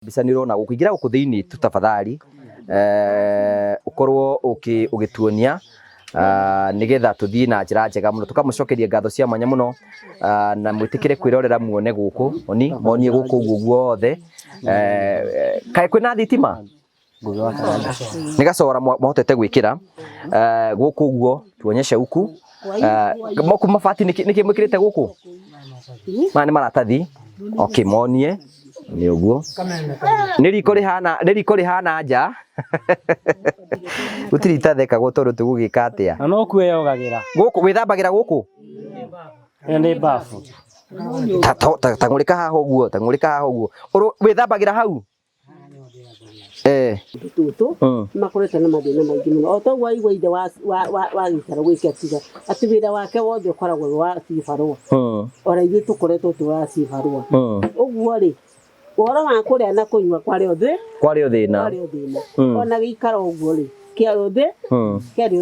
Bisa nirona gukuingira guku thiini tutafadhali ukorwo ugituonia nigetha tuthii na njira njega muno tukamucokeria ngatho cia mwanya muno na mwitikire kwirorera muone guku oni monie guku uguo othe kai kwina thitima nigacora mohotete gwikira guku uguo tuonyeshe huku moku mabati niki mwikirite guku mani maratathi okay monie ni uguo niriko rihana nja utirita theka gutoro tugugika atia no kueyogagira guku withambagira guku ende bafu tangurika haha uguo withambagira hau tutu makorete na mathina maingi muno o to waigwa ide wa gikara gwika tiga ati wira wake wothe ukoragwo wa cibarua ora ithu tukoretwo tu wa cibarua uguo ri uhoro wa kuria na kunywa kwario thina ona gikara uguo ri kiario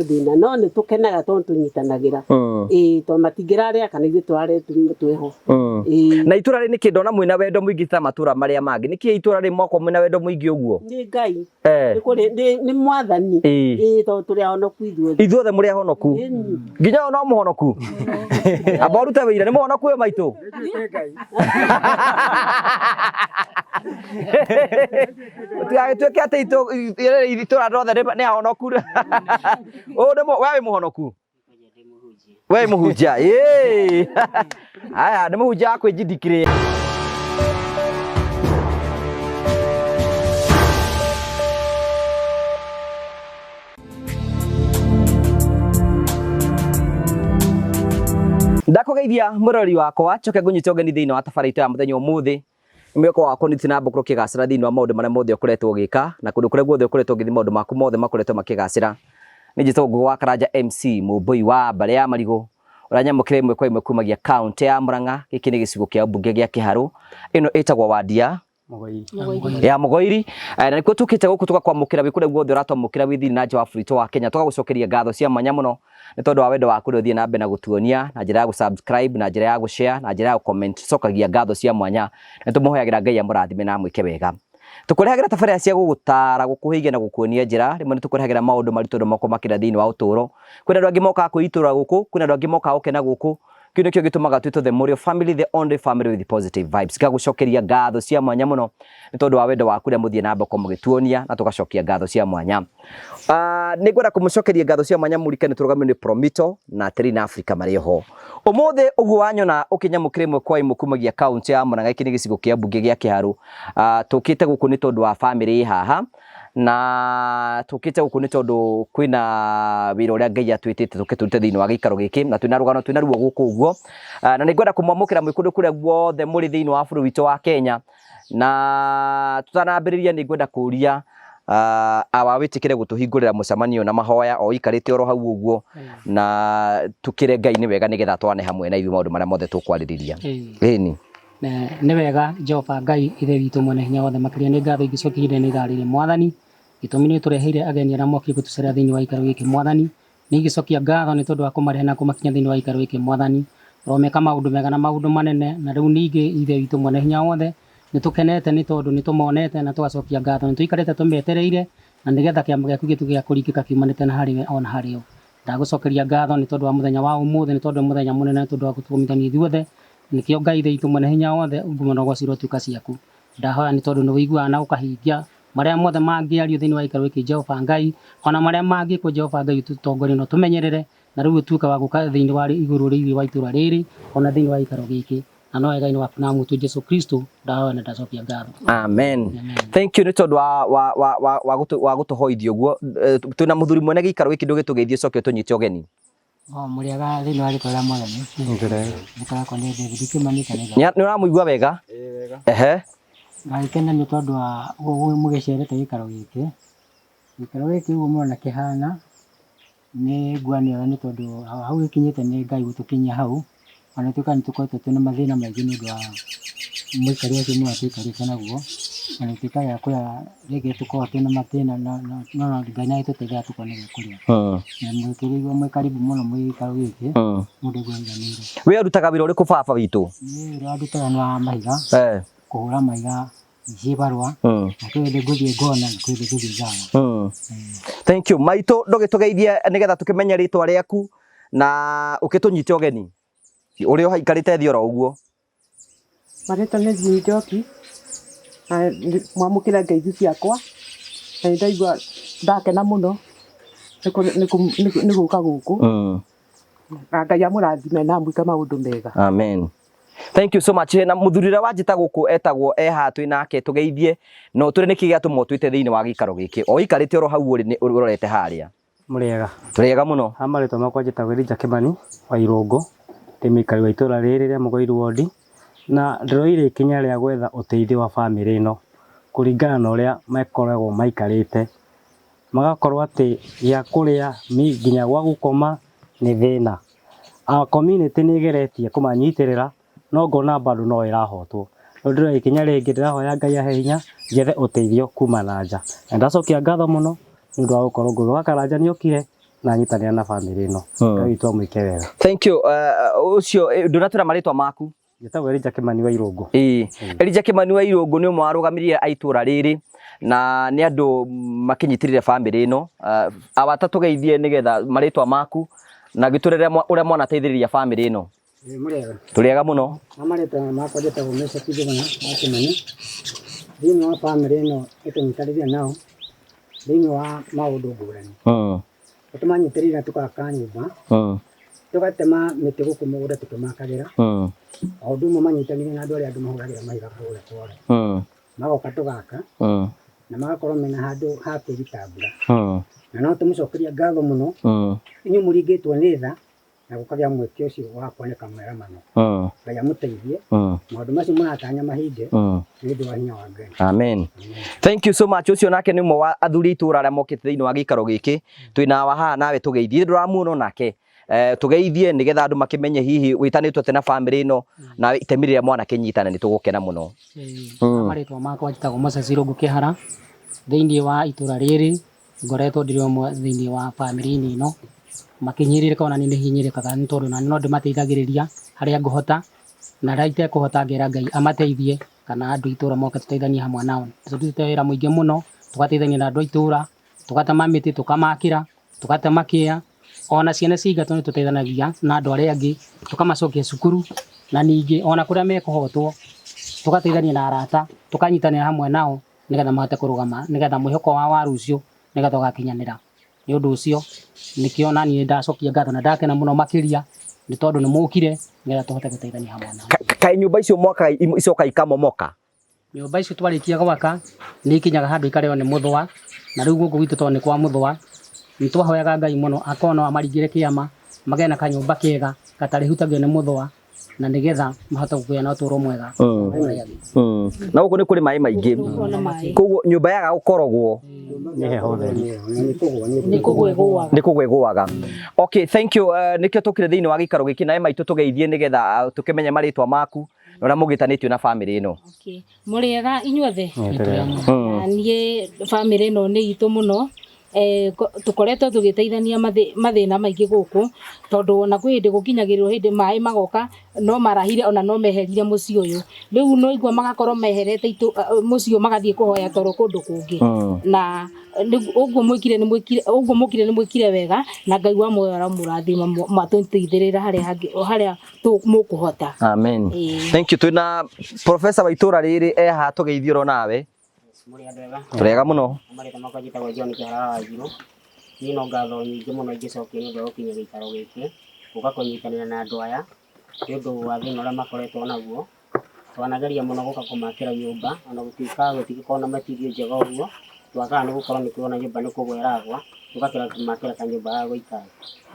thina no ni tukenaga tondu tunyitanagira to matingiraria kana ithu tware tweho na itura ri ni kindona mwina wendo mwingi ta matura maria mangi niki itura ri moko mwina wendo mwingi uguo ni ngai ni mwathani to turi ahonoku ithuothe muri ahonoku nginya no muhonoku aboru ta wira ni muhonoku we maitu tuagituke ate itura rothe ni ahonoku o ni wewe muhonoku we muhunjia aya ni muhunjia akwijindikire ndakugeithia murori wakwa coke ngunyite ugeni thiini wa tabarito ya muthenya umuthi mweko wako nitina mbukuru kigacira thiini wa maundu maria mothe ukuretwo gika na kundu kuria guothe ukuretwo githi maundu maku mothe makuretwo makigacira ni njito ngugu wa Karanja MC mubui wa bare ya marigo uranyamukire imwe kwa imwe kumagia county ya Murang'a giki ni gicigo kia mbunge gia Kiharu ino etagwa wadia ya Mugoiri na niko tukite guku tukakwamukira bikure guothe uratwamukira withi na nja wa burito wa Kenya tugagucokeria ngatho cia mwanya muno ni tondu wa wendo waku uthie na mbe na gutuonia na njira ya subscribe na njira ya share na njira ya comment cokagia ngatho cia mwanya ni tumuhoyagira Ngai amurathime na mwike wega tukurehagira tabarira cia gugutara gukuhigia na gukuonia njira rimwe ni tukurehagira maundu maritu mako makira thiini wa uturo kwina andu angi moka kuitura guku kwina andu angi moka gukena guku kino kio gitumaga twito the Morio family, the only family with positive vibes gagucokeria ngatho cia mwanya muno ni tondu wa wendo waku ria muthie na mboko mugituonia na tugacokia ngatho cia mwanya ni ngwenda kumucokeria ngatho cia mwanya murikane turugamio ni Promito na Trina Africa marioho umuthe uguo wanyona ukinyamukire imwe kwa imwe kumagia county ya Murang'a iki ni gicigo kia mbunge gia Kiharu tukite guku ni tondu wa family haha na tukite guku ni tondu kwina wira uria Ngai atwitite tukitute thiini wa gikaro giki na twina rugano twina ruo guku uguo na ni ngwenda kumwamukira mwikundu kuria guothe muri thiini wa bũrũri witũ wa Kenya na tutanambiriria ni ngwenda kuria awawitikire gutuhingurira mucemanio na mahoya o ikarite oro hau uguo na tukire Ngai ni wega nigetha twane hamwe na ithu maundu maria mothe tukwariria ni wega Jehova Ngai ithe witu mwene hinya wothe makiria ni ngatho ingicokire ni tharire mwathani gitumi ni tureheire ageni aria mokire gutucera thiini wa ikaro giki mwathani ni gicokia ngatho ni tondu wa kumarehe na kumakinya thiini wa ikaro giki mwathani romeka maundu mega na maundu manene na riu ningi ithe witu mwene hinya wothe ni tukenete ni tondu ni tumonete na tugacokia ngatho ni tuikarite tumetereire na nigetha kiambo giaku gitu gia kurikika kiumanite na hariwe ona hario ndagucokeria ngatho ni tondu wa muthenya wa umuthi ni tondu muthenya munene tondu wa gutumithania ithuothe nikio Ngai ithe witu mwene hinya wothe ungumana gwacirwo tuka ciaku ndahoya ni tondu ni wiguana na ukahingia maria mothe mangiario thiini wa ikaro giki Jehova Ngai ona maria mangi ku Jehova Ngai tutongorie no tumenyerere na riu tuka wa guka thiini wa iguru riiri wa itura riri ona thiini wa ikaro giki na no Ngai ni waku na mutu Jesu Kristo ndahoya na ndacokia ngatho amen thank you ni tondu wa gutuhoithio guo tuna muthuri mwene gikaro giki ndugitugeithie coke tunyite ugeni muriaga thiini wa rito ria mwathani nikara ko ni David Kimani kanitha ni uramuigua wega wega ngakena ni tondu wa mugicerete gikaro giki uguo mwana kihana ni ngwanio ni tondu hau ikinyite ni Ngai gutukinyia hau ona tukani tukoretwo twina mathina maingi ni undu wa muikari ucio mwatuikarite naguo ona tukaya kuya rege tukorwo twina mathina no Ngai nai tuteithia tukone gya kuria na mwikari karibu muno mwikaro giki mundu gwenganire we arutaga wira uriku baba witu ni rwadutaga na mahiga kuhura mahiga Jibarwa na kwende guthie ngona na kwende guthie Java. Thank you maitu ndugitugeithie nigetha tukimenya ritwa riaku na ukitunyite ogeni uri o haikarite thi oro uguo. Marita nĩ Njoki na mwamũkĩra ngeithi ciakwa na ndaigua ndakena mũno nĩ gũka gũkũ na Ngai amũrathime na mwĩke maũndũ mega. Amen. Thank you so much. Na muthurira wanjita guku etagwo eha twi nake tugeithie no turi niki giatuma twite thiini wa gikaro giki o ikarite oro hau uri urorete haria. Muriega. Turiega muno. Amarito makwa njitagwo Elijah Kimani wa Irungu ndimikari wa itura riri ria Mugoiru ward na ndiroire ikinya ria gwetha uteithio wa family ino kuringana na uria makoragwo maikarite magakorwo ati ya kuria nginya gwa gukoma ni thina. A community ni igeretie kumanyitirira no ngona bado no irahotwo no ndiro ikinya ringi ndirahoya Ngai ahe hinya njethe uteithio kuma na nja na ndacokia ngatho muno nundu wa gukorwo nguthu wa Karanja ni okire na nyitanira na family ino Ngai twamwike wega. Thank you. Ucio ndunatira maritwa maku njitagwo Elijah Kimani wa Irungu. Elijah Kimani wa Irungu ni mwarugamirie aitura riri na ni andu makinyitirire family ino awata tugeithie nigetha maritwa maku na giturire uria mwana teithiriria family ino. Muriega. Turiega muno. Amarita makwa njitagwo Mesha Kithugana wa Kimani thiini wa family ino itunyitarithia nao thiini wa maundu ngurani. Tumanyitirire tukaka nyumba tugatema miti guku mugunda tukimakagira o undu umwe manyitanire na andu aria andu mahuragira mahiga kure kwore magoka tugaka na magakorwo mena handu ha kwirita mbura na no tumucokeria ngatho muno inyu muringitwo ni tha na gukagĩa mweke ucio wa kuoneka mwega mano Ngai amuteithie maundu macio muratanya mahinde ni undu wa hinya wa Ngai. Amen. Thank you so much. Ucio nake ni mwe wa athuri itura aria mokite thiini wa gikaro giki twina wa haha nawe tugeithie nduramuona nake tugeithie nigetha andu makimenye hihi witanitwo tena family ino na itemiria mwana kinyitana ni tugukena muno. Maritwa makwa njitagwo Moses Irungu Kihara thiini wa itura riri ngoretwo ndiri omwe thiini wa family ino makinyirire kana ni hinyirikaga ni tondu na no ndimateithagiriria haria nguhota na raite kuhota ngera Ngai amateithie kana andu itura moke tuteithanie hamwe nao tutute wira muingi muno tugateithania na andu itura tugatema miti tukamakira tugatema kia ona ciana cigatwo ni tuteithanagia na andu aria angi tukamacokia cukuru na ningi ona kuria mekuhotwo tugateithania na arata tukanyitania hamwe nao nigetha mahote kurugama nigetha mwihoko wa waru ucio nigetha ugakinyanira ni undu ucio nikio nani ndacokia ngatho na ndakena muno makiria ni tondu ni mukire nigetha tuhote guteithania hamwe nao. Kai nyumba icio mwaka icoka ikamomoka. Nyumba icio twarikia gwaka ni ikinyaga handu ikareo ni muthwa na riu guku gitu tondu ni kwa muthwa ni twahoyaga Ngai muno akono amaringire kiama magena kanyumba kega katari hutagio ni muthwa na nigetha mahote kugia na uturo mwega. Na uko ni kuri mai maingi koguo nyumba yaga gukorogwo Ni heho theri. Ni kugwegwaga. Okay, thank you. Nikio tukire thiini wa gikaro giki nae maitu tugeithie nigetha tukimenye maritwa maku na uria mugitanitio na family ino. Okay. Muriega inyuothe. Nie family ino ni itu muno tukoretwo tugiteithania mathina maingi guku tondu ona kwi hindi gukinyagirirwo hindi mai magoka no marahire ona no meherire muci uyu riu no igwa magakorwo meherete muci magathie kuhoya toro kundu kungi na uguo mwikire ni mwikire wega na Ngai wa moyo aramurathima matuteithirira haria mukuhota. Amen. Thank you. Twina professor wa itura riri eha tugeithie ro nawe. Turega muno. Amarita makwa njitagwo John Kihara wa Njiro ni no ngatho nyingi muno ingicokia ni undu wa gukinya gikaro giki guka kunyitanira na andu aya ni undu wa thina uria makoretwo naguo twanageria muno guka kumakira nyumba ona gutuika gutigikona matirio njega uguo twakaga ni gukorwo ni kuona nyumba ni kugweragwa tugakira kumakira kanyumba ya guikara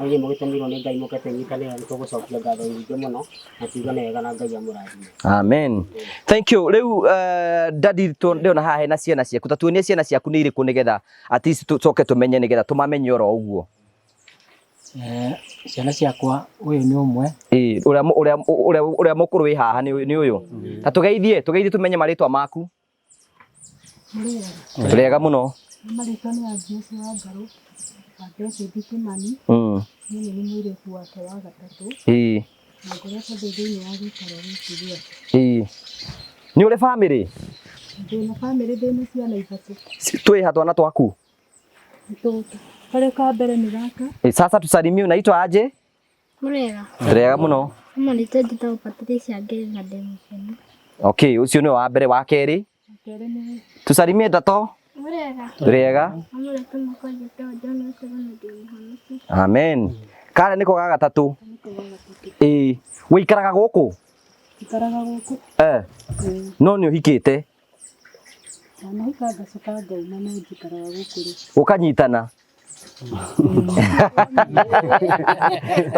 ngi mugitumirwo ni Ngai mukete nyitanira ni tugucokia ngatho nyingi muno na tigane wega na Ngai amurathime. Amen. Thank you. Riu daddy to ndio na haha hena ciana ciaku tatuonie ciana ciaku ni iriku nigetha at least tucoke tumenye nigetha tumamenye oro uguo. Ciana ciakwa uyu ni umwe uria mukuru wi haha ni uyu tatugeithie tumenye maritwa maku. Turega muno. Maritwa ni Agnes wa Ngaru Agnes Kimani ni mwiritu wake wa gatatu na ngoretwo thiini wa gikaro giki gĩake. Ni uri family Twĩna bamĩrĩ ndĩna ciana ithatũ. Twĩ twana twaku? Tũtũ. Karĩa ka mbere nĩ gaka. Sasa tusalimie, unaitwa aje? Murega. Ndega muno. Mama nitendita Patricia Ngeri na Demoseni. Okay, ucio ni wa mbere. Wa keri? Kerĩ nĩ Tusalimie Dato. Murega. Ndega. Mama tumakwendete John Seven Muhammed. Amen. Kare niko ga gatatu. Wĩikaraga gũkũ? Ikaraga gũkũ. No nĩ ũhikĩte? Nahika ngacoka ngauma no njikaraga gũkũ rĩ. Gũkanyitana?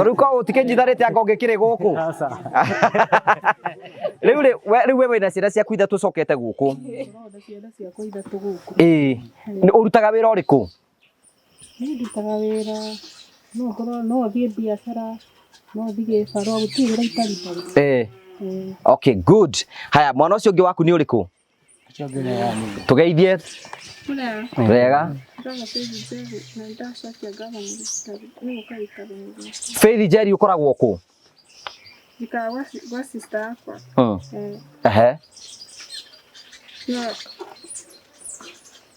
Rĩu ko ũtikĩnjithanĩte anga ũngĩkĩrĩ gũkũ? Rĩu we wĩna ciana ciaku ithatũ ũcokete gũkũ? Ciana ciakwa ithatũ gũkũ. Ũrutaga wĩra ũrĩkũ? Niĩ ndutaga wĩra no thiĩ biacara, no thiĩ barũa, gũtirĩ wĩra itarutaga. Okay, good. Haya, mwana ũcio ũngĩ waku nĩ ũrĩkũ? Tũgeithie. Wega. Faith Njeri ũkoragwo kũ? Njikaraga gwa sister yakwa.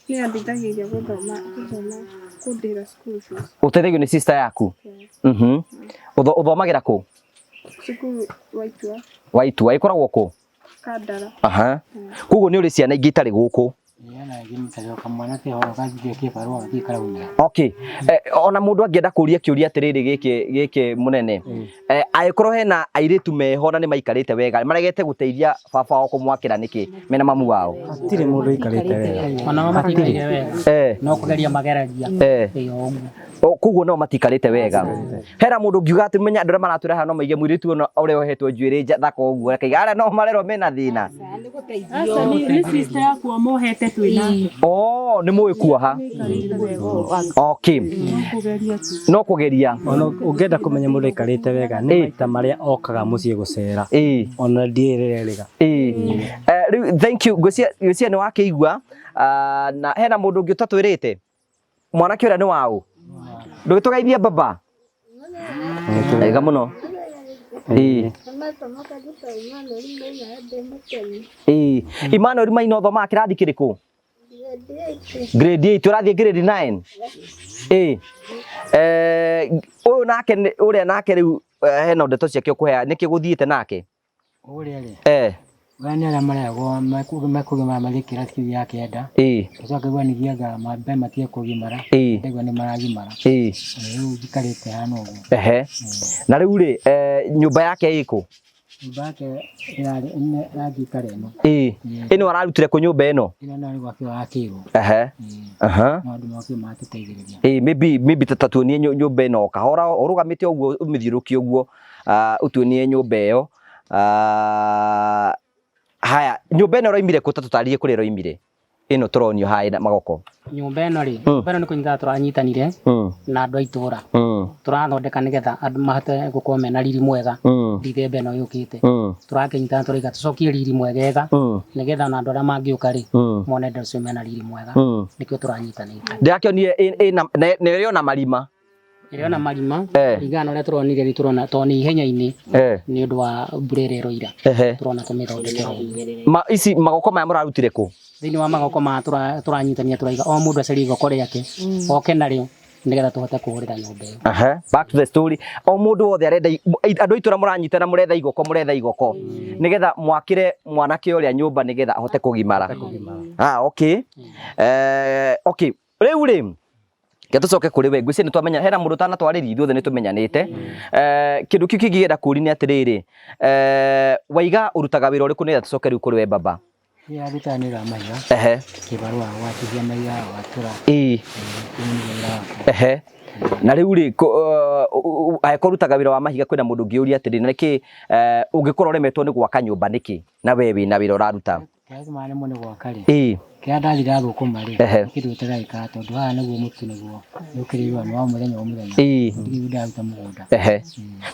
Nĩ andithagĩria gũthoma kũndĩra school fees. Ũteithagio nĩ sister yaku? Ũthomagĩra kũ? Cukuru Waitua. Waitua ĩkoragwo kũ? Kandara. Koguo nĩ ũrĩ ciana ingĩ itarĩ gũkũ? Okay. Ona mũndũ angĩenda kũria kĩũria atĩrĩrĩ gĩkĩ mũnene. Angĩkorwo hena airĩtu meho na nĩ maikarĩte wega, maregete gũteithia baba wao kũmwakĩra nĩkĩ mena mamu wao? Hatirĩ mũndũ aikarĩte wega. Ona matikarĩte wega. No kũgeria mageragia. Koguo no matikarĩte wega. Hera mũndũ ngiuga atĩ menya andũ arĩa maratwĩra haha no maige mũirĩtu ona ũrĩa ohetwo njuĩrĩ thaka ũguo akaiga arĩa no marerwo mena thĩna. Aca nĩ sister yakwa mohete twĩna. Nĩ mũĩ kuoha? Okay. No kũgeria. Ona ũngĩenda kũmenya mũndũ aikarĩte wega nĩ maita marĩa okaga mũciĩ gũcera. Ona ndiererega. Rĩu thank you. Ngwĩciria nĩ wakĩigua. Na hena mũndũ ũngĩ ũtatwĩrĩte? Mwanake ũrĩa nĩ waũ? Ndũgĩtũgeithia baba? Wega mũno. Emmanuel Maina ũthomaga kĩrathi kĩrĩkũ? Grade 8. Ũrathiĩ grade 9? Ũyũ nake ũrĩa nake rĩu hena ndeto ciake ũkũhea nĩkĩ gũthiĩte nake? Ũrĩa rĩ? Wani arĩa marehwo makũgimara mathiĩ kĩrathi kĩu gĩa kenda. Ũcoka gwa nĩthiaga mambe matige kũgimara. Ndegwa nĩ maragimara. Rĩu njikarĩte hana ũguo. Na rĩu rĩ nyũmba yake ĩkũ? Nyũmba yake yarĩ ikara ĩno. Ĩno ararutire kũ nyũmba ĩno? Ĩno nĩ gwake wakĩirwo. Maũndũ makĩo matũteithĩrĩria. Maybe tatuonie nyũmba ĩno kahora ũrũgamĩte ũguo ũmĩthiũrũkie ũguo ũtuonie nyũmba ĩyo. Haya, nyũmba ĩno roimire kũ tatũtarĩrie kũrĩa roimire? Ĩno tũronio haha na magoko. Nyũmba ĩno rĩ, nyũmba ĩno nĩ kũnyita tũranyitanire na andũ a itũra. Tũrathondeka nĩgetha andũ mahote gũkorwo mena riri mwega ndithemba ĩno yũkĩte. Tũrakĩnyitana tũraiga tũcokie riri mwegega nĩgetha ona andũ arĩa mangĩũka rĩ mone andũ acio mena riri mwega. Nĩkĩo tũranyitanĩte. Ndĩrakĩonire nĩrĩo na marima. Nĩrĩo na marima. Ringana ũrĩa tũronire rĩ tũrona to nĩ ihenya-inĩ nĩ ũndũ wa mbura ĩrĩa ĩroira. Tũrona tũmĩthondekere. Ici magoko maya mũrarutire kũ? Thĩinĩ wa magoko maya tũranyitania tũraiga o mũndũ acarie igoko rĩake oke narĩo nĩgetha tũhote kũhũrĩra nyũmba ĩyo. Back to the story. O mũndũ wothe arenda andũ itũra mũranyitana mũretha igoko nĩgetha mwakĩre mwanake ũrĩa nyũmba nĩgetha ahote kũgimara. Okay. Okay. Rĩu rĩ tũcoke kũrĩ we ngwĩciria nĩ twamenya hena mũndũ tanatwarĩria ithuothe nĩ tũmenyanĩte. Kĩndũ kĩu kĩngĩenda kũũria nĩ atĩrĩrĩ, Waiga ũrutaga wĩra ũrĩkũ nĩgetha tũcoke rĩu kũrĩ we baba? Ndutanĩra maiga. Kĩbarũa gwatithia maiga watũra. Na rĩu rĩ angĩkorwo ũrutaga wĩra wa mahiga kwĩna mũndũ ũngĩũria atĩrĩ na nĩkĩ ũngĩkorwo ũremetwo nĩ gwaka nyũmba nĩkĩ na we wĩna wĩra ũraruta? Kĩrĩa nĩ gwaka rĩ. Kĩrĩa ndathira thũkũma rĩ kĩndũĩte gagĩka tondũ haha nĩguo mũtĩ nĩguo ũkĩrĩirwo nĩ wa mũthenya o mũthenya. Ndigui ndaruta mũgũnda.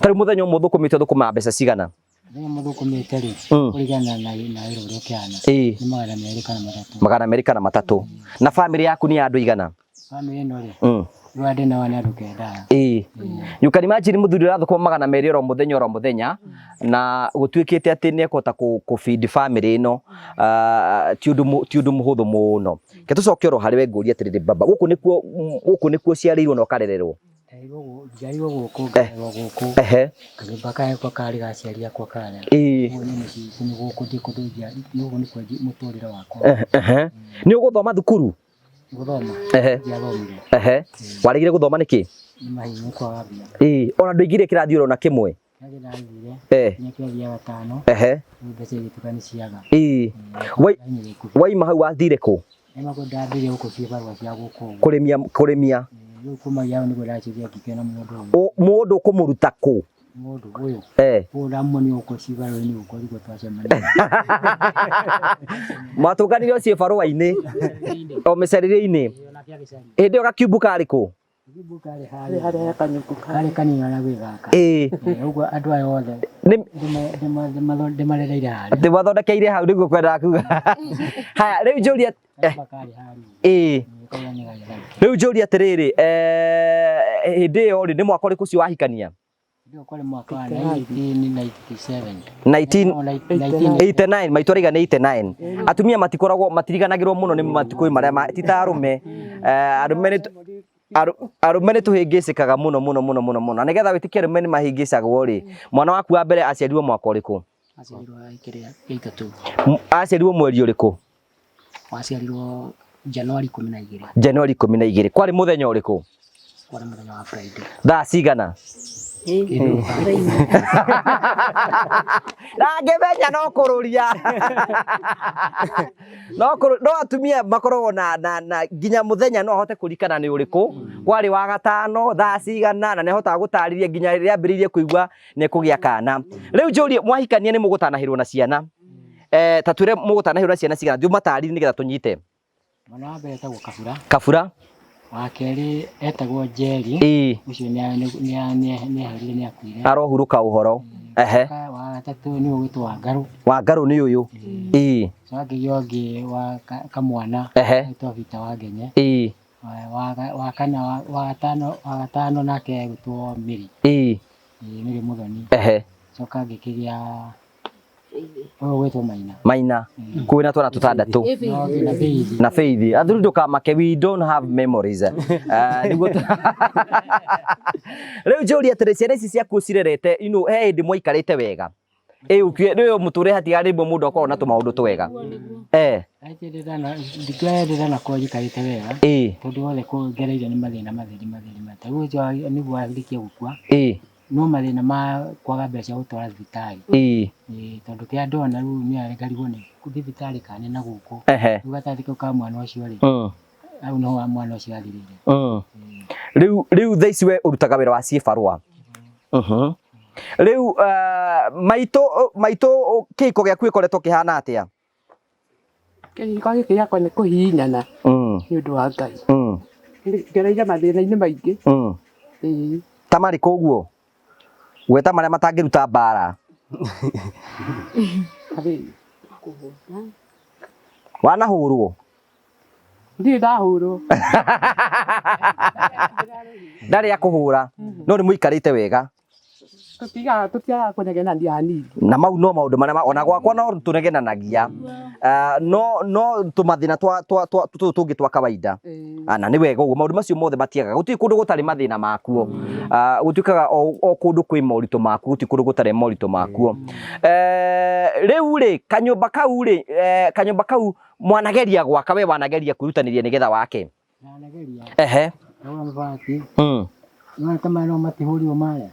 Tarĩu mũthenya ũmwe ũthũkũmĩte thũkũma mbeca cigana? Mũthenya ũmwe thũkũmĩte rĩ kũringana na wĩra ũrĩa ũkĩhana nĩ magana merĩ kana matatũ. Magana merĩ kana matatũ. Na bamĩrĩ yaku nĩ ya andũ igana? Bamĩrĩ ĩno rĩ Rwande na wana rukenda. You can imagine muthuri rathukuma 200 oro muthenya na gutwikite ati ne kota ku feed family ino tiundu muhuthu muno. Ke tucoke oro hari we nguria atiriri baba guku nikuo ciarirwo no karererwo. Jairwo guku kanyumba kae kari gaciaria kwa kanya. Ni guku ndi kuthunjia nugu ni kwenji muturire wakwa. Ni uguthoma thukuru? Guthoma. Yathomire. Waregire guthoma niki? Ni mahinyu kwa bia. Ona nduigire kirathi oro na kimwe. Nyakia gatano. Mbese gitukani ciaga. Waima hau wathire ku? Ema ko ndathire uko cibarwa cia guku. Kurimia. Kuma yao ni guraciria kikena mundu. Mundu kumuruta ku? Mundu uyu. Ura moni uko cibarwa ni uko liko twacemania. Matukanire cibarwa-ini. O micerire-ini. Indi gakiumbuka ariku? Kari kanini na gwithaka. Uguo andu aya othe ndimarereire hari. Ndimathondekeire hau niguo kwenda kuga. Haya riu njuria riu njuria atiriri hindi iyo ri ni mwaka uriku cio wahikania? Ndio kwale mwaka wa 1997. 1989 maitu ariga 89. Atumia matikoragwo matiriganagirwo muno ni matikui maria titarume arume ni tuhingicikaga muno nigetha witikie arume ni mahingicagwo ri mwana waku wa mbere aciarirwo mwaka uriku? Aciarirwo Ithatu. Aciarirwo mweri uriku? Aciarirwo Januari 12. Januari 12. Kwari muthenya uriku? Kwari muthenya wa Friday. Thaa cigana? Ngimenya no kururia no atumia makoragwo na nginya muthenya no ahote kurikana ni uriku kwari wa gatano thaa cigana na ne hotaga gutariria nginya riria ambiririe kuigua ne kugia kana. Riu njurie mwahikania ni mugutanahirwo na ciana tatwire mugutanahirwo na ciana cigana thiu matariri nigetha tunyite? Mwana wa mbere etagwo Kabura. Wa keri etagwo Njeri. Ucio ni aherire ni akuire. Arohuruka uhoro. Wa gatatu ni ugwitwo Wangaru ni uyu. Wangigi ongi wa kamwana etagwo Vita wa Ngenye. Wa kana wa gatano nake egwitwo Miri. Miri Muthoni. Coka ngikigia gwitwo Maina. Kwina twana tutandatu na Faith. Athuri ndukamake, we don't have memories. Niguo riu njuria atiri ciana ici ciaku cirerete he hindi mwaikarite wega riu muture hatigarĩmwe mundu akorwo na tumaundu twega? Ndikwenderera na kwa jikarite wega tondu wothe kugereire ni mathina matheri riu niguo arikia gukua no mathina ma kwaga mbeca gutwara thibitari. Tondu kia ndona riu ni aregarigwo ni thibitari kane na guku riu gatathiko ka mwana ucio ri au no wa mwana ucio athirire. Riu thaici we urutaga wira wa cibarua. Riu maitu kiko giaku ikoretwo kihana atia? Kiko giki giakwa ni kuhihinyana ni undu wa Ngai. Ngereire mathina-ini maingi. Ta marĩkũ ũguo? Gweta marĩa matangĩruta mbara. Wanahũrwo? Ndirĩ ndahũrwo. Ndarĩ akũhũra no nĩ mũikarĩte wega? Tutiaga kũnegenania hanini. Na mau no maũndũ marĩa ona gwakwa no tũnegenanagia no tumathina tũngĩ twa kawaida. Na nĩ wega ũguo maũndũ macio mothe matiagaga. Gũtirĩ kũndũ gũtarĩ mathĩna makuo. Gũtuĩkaga o kũndũ kwĩ moritũ makuo, gũtirĩ kũndũ gũtarĩ moritũ makuo. Rĩu rĩ kanyũmba kau mwanageria gwaka, we wanageria kwĩrutanĩria nĩgetha wake? Wanageria. Nona kama no matihurio maya.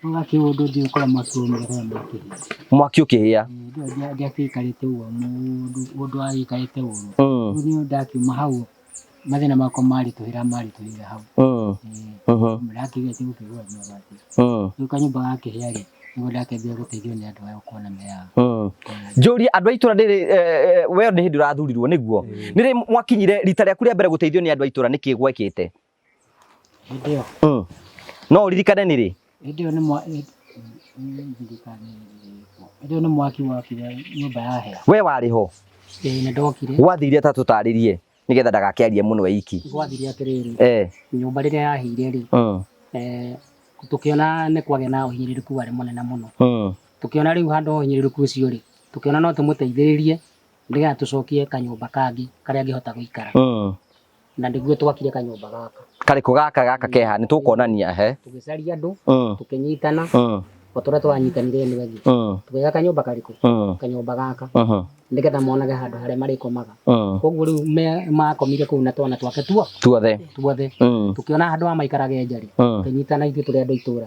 Ngaki undu ndi ukora mwaki ukihia. Ndio akikarite uwo mundu aikarite uwo. Ni ndakiuma hau mathina makwa mari tuhira hau. Mraki gete ukigwa mabati. Ukanyumba gake hiari nigo ndakembia guteithio ni andu ayo kuona meya. Njuri andu aitura ndiri we ni hindi urathurirwo niguo niri mwakinyire rita rĩa kuria mbere guteithio ni andu aitura niki gwekite? Ndio. No ririkane ni ri? Ndio ni mwaki wakire nyumba ya hea. We wari ho? Ni ndokire. Wathire ta tutaririe nigetha ndagakiarie muno iki gwathire atiriri nyumba riria yahire ri tukiona ni kwage na uhinyiriku wari munene muno tukiona riu handu uhinyiriku ucio ri tukiona no tumuteithiririe ndiga tucokie kanyumba kangi karia angihota guikara na ndiguo twakire kanyumba gaka kariko gaka keha ni tukonania tugicaria andu tukinyitana otora twanyitanire ni wengi tugiga kanyumba kariko kanyumba gaka ndigetha monage handu haria marikomaga koguo riu makomire kuu na twana twake tuothe tukiona handu amaikarage njari tukinyitana ithuĩ tũrĩ andũ itura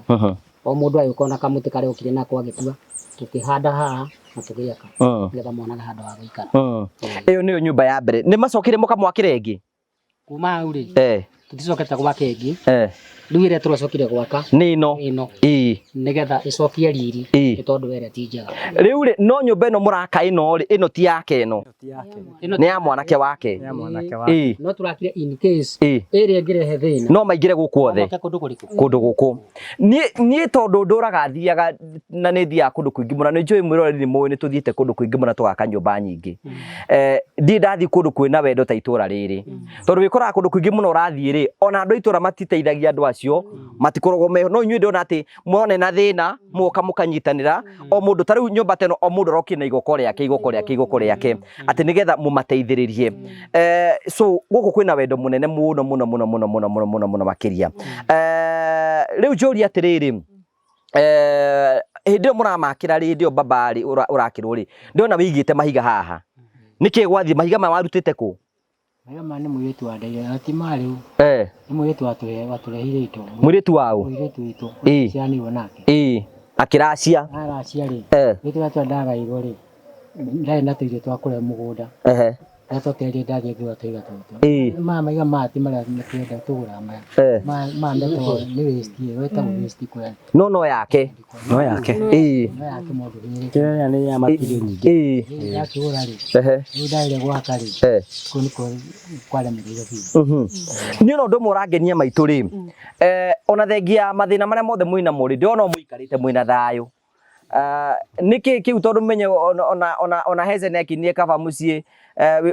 o mũndũ agĩkona kamuti karia okire nako agĩtua tukihanda haha na tugiaka ndigetha monage handu ha gũikara iyo niyo nyumba ya mbere ni macokire mukamwakire ingi kuma hau ri tuticokete gwaka ingi riu ĩrĩa tũracokire gwaka ni ino nigetha icokie riri nĩ tondũ were ti njega riu ri no nyumba ino muraka ino ri ino ti yake ino ni ya mwanake wake no turakire in case ĩrĩa ĩngĩrehe thĩna no maingire gũkũ othe kũndũ gũkũ ni tondu nduraga thiaga na ni thia kũndũ kũingĩ mũno nĩ njũĩ mwĩroreri ni mũĩ nĩ tũthiĩte kũndũ kũingĩ mũno tũgaka nyũmba nyingĩ ndi ndathi kũndũ kwĩna wendo ta itũra rĩrĩ tondu wĩkoraga kũndũ kũingĩ mũno ũrathiĩ rĩ ona andũ itũra matiteithagia andũ acio matikoragwo meho no inyuĩ ndona atĩ muone na thĩna muoka mũkanyitanĩra o mũndũ ta rĩu nyũmba teno o mũndũ arokire na igoko rĩake atĩ nigetha mũmateithĩrĩrie so gũkũ kwĩna wendo mũnene mũno makĩria rĩu njũria atĩrĩrĩ hĩndĩ ĩyo mũramakĩra rĩ hĩndĩ ĩyo baba rĩ ũrakĩrwo rĩ ndĩrona wĩigĩte mahiga haha nĩkĩ gwathiĩ mahiga maya warutĩte kũ mahiga maya nĩ mũirĩtu wa ndaire ati marĩu nĩ mũirĩtu watũrehire indo mũirĩtu waũ mũirĩtu witũ cianĩirwo nake akĩracia aracia rĩ gĩtũ atwa ndagairwo rĩ ndarĩ na tũirio twa kũrĩa mũgũnda ndacokererie ndathiĩ ngĩgũra tũiga tũtũ mahiga mati marĩa mĩkĩenda tũgũra maya ndeto nĩ waste wetagwo waste kwenda no yake mũndũ kĩrĩa nĩ ya makiri nyingĩ yakĩgũra rĩ rĩu ndaire gwaka rĩ kũu nĩkuo kwaremereire biũ niĩ no ũndũ ũmwe ũrangenia maitũ rĩ ona thengia mathĩna marĩa mothe mwĩna mũrĩ ndĩrona mũikarĩte mwĩna thayũ niki kiu tondu menye ona Hezen akinie kaba mucii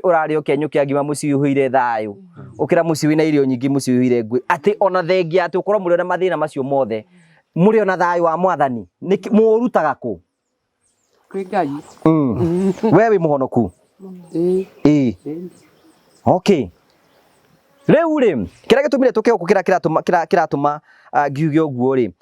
urari ukenyukia ngima mucii uhuire thayu ukira mucii wina irio nyingi mucii uhuire ngui ati ona thengia ati ukorwo muri ona mathina macio mothe muri ona thayu wa mwathani niki murutaga ku kwi Ngai we wi muhonoku okay riu ri kira gitumire tuke ukira kiratuma ngiuge uguo ri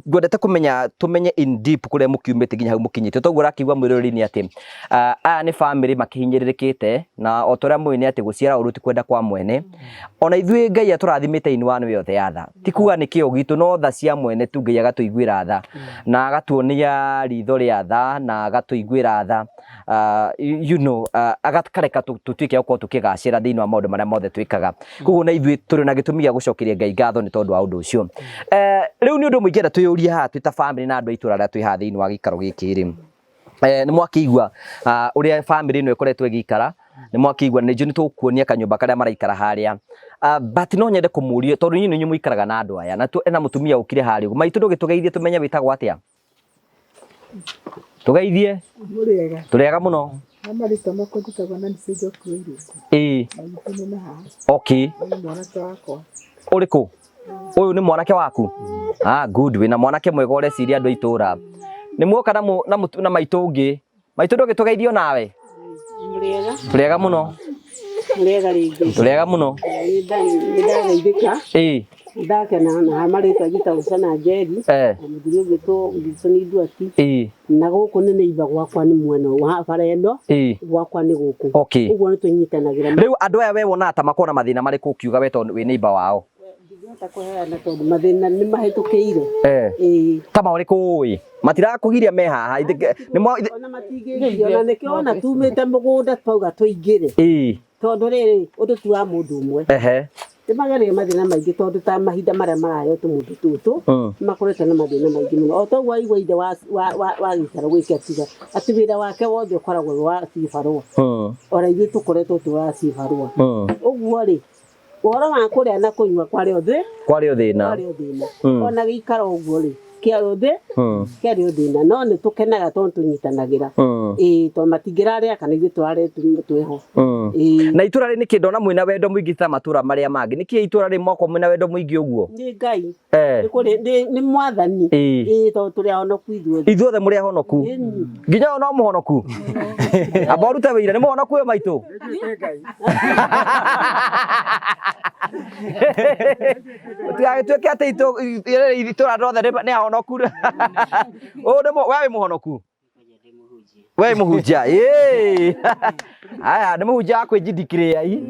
ngwendete kumenya tumenye in deep kuria mukiumite nginya hau mukinyite toguo rakiigwa mwirori ni ati aya ni family makihinyiririkite na otoria mwini ati guciara uruti kwenda kwa mwene ona ithui Ngai aturathimite ini wanu yothe yatha tikuga ni kio gitu no tha cia mwene tu Ngai agatuiguira tha na agatuonia ritho ria tha na agatuiguira tha agakareka tutwike uko tukigacira thiini wa maundu maria mothe twikaga koguo na ithui turi na gitumi gia gucokeria Ngai ngatho ni tondu wa undu ucio riu ni undu mwingenda tuyuria ha twita family na andu aitura ra twi ha thiini wa gikaro giki ri ni mwakigwa uria family no ikoretwe gikara ni mwakigwa ni njuni tukuonia kanyumba karia maraikara haria but no nyende kumuria tondu nyinyi nyu muikaraga na andu aya na tu ena mutumia ukire haria maitu ndugitugeithie tumenye witagwo atia tugeithie turega muno amarito makonditagwo na nicenjo kwiri okay uriku uyu ni mwanake waku good we na mwanake mwega ureciria andu aitura ni muoka na maitu ungi maitu ndugitugeithio nawe turega muno turega muno ndageithika ndakena na amarito agitagwo Sana Njeri muthuri ugitwo Gibson Nduati na guku ni neiba gwakwa ni mwena wa barendo gwakwa ni guku uguo ni tunyitanagira riu andu aya we wona ta makona mathina mari kukiuga we tondu we neiba wao ndingihota kuheana tondu mathina ni mahitukiire kama uriku ui matirakugiria me haha ona matingĩgirio na nikio ona tumite mugunda twauga tuingire tondu riri undu tu wa mundu umwe timagerie mathina maingi tondu ta mahinda maria marayo tumundu tutu makorete na mathina maingi muno o toguo aigua ithe wa gikaro gwike tiga ati wira wake wothe ukoragwo wa cibarua ora ithuĩ tukoretwo tu wa cibarua uguo ri uhoro wa kuria na kunyua kwario thina ona gikaro uguo ri kiario thina no ni tukenaga tondu tunyitanagira to matingiraria kana ithuĩ twarare tweho na itura ri niki ndona mwina wendo mwingi ta matura maria mangi niki itura ri moko mwina wendo mwingi uguo ni Ngai ni mwathani to turi ahonoku ithuothe muri ahonoku nginya no muhonoku aborute wira ni muhonoku we maitu tuagituike ati itura rothe ni ahonoku o ni we muhonoku we muhunjia haya ni muhunjia kwijindikire ai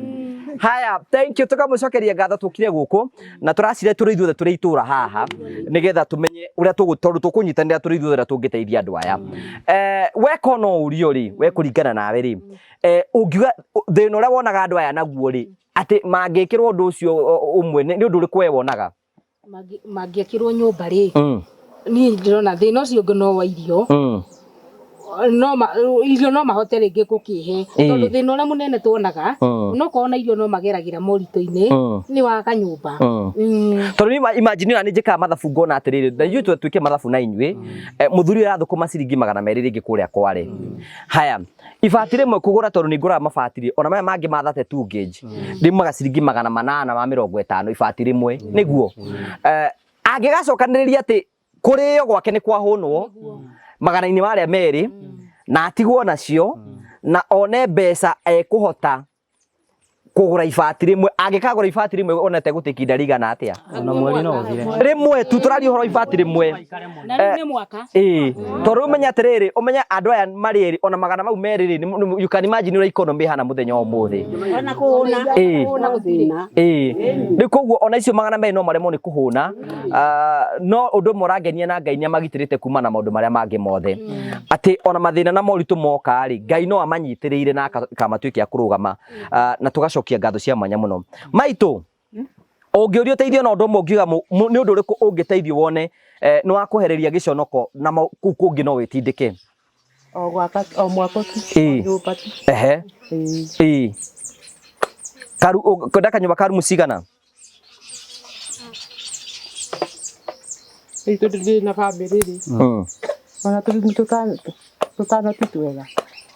haya thank you tukamucokeria ngatho tukire guku na turacire turi ithuothe turi itura haha nigetha tumenye uria tukunyitanira turi ithuothe tungiteithia andu aya weka no urio ri we kuringana nawe ri ungiuga thina uria wonaga andu aya naguo ri ati mangikirwo undu ucio umwe ni undu uri kwe wonaga mangikirwo nyumba ri ni ndirona thina ucio no wa irio irio no mahote ringi gukihe tondu thina uria munene tuonaga no kona irio no mageragira morito-ini ni wa kanyumba tondu imagine ni njika mathabu ngona atiriri na ithuĩ tuike mathabu na inyuĩ muthuri arathukuma ciringi 200 ringi kuria kware haya ibati rimwe kugura tondu ni ngura mabatiri ona maya mangi ma 32 gauge rimaga ciringi 850 ibati rimwe niguo angigacokaniriria ati kurio gwake ni kwahunwo magana-ini maria meri na atigwo nacio na one mbeca ekuhota kugura ibati rimwe angikagura ibati rimwe onete gutikinda rigana atia ona mweri no uthire rimwe tu turari horo ibati rimwe na ni mwaka toru umenya atiriri umenya andu aya mari ona magana mau meri you can imagine ura economy hana muthenya umuthi ona kuhuna guthina ni koguo ona icio magana meri no maremo ni kuhuna no undu morangenia na Ngai ni magitirite kuma na maundu maria mangi mothe ati ona mathina na moritu moka ri Ngai no amanyitiriire na akamatuikia kurugama na tugacokia ngatho cia mwanya muno maitu ungiurio teithio na undu umwe ungiuga ni undu uriku ungiteithio wone ni wa kuhereria giconoko na kungi no witindike o mwaka nyumba karu kodaka nyumba karu musigana itu ndi na family ri ona tutano titwega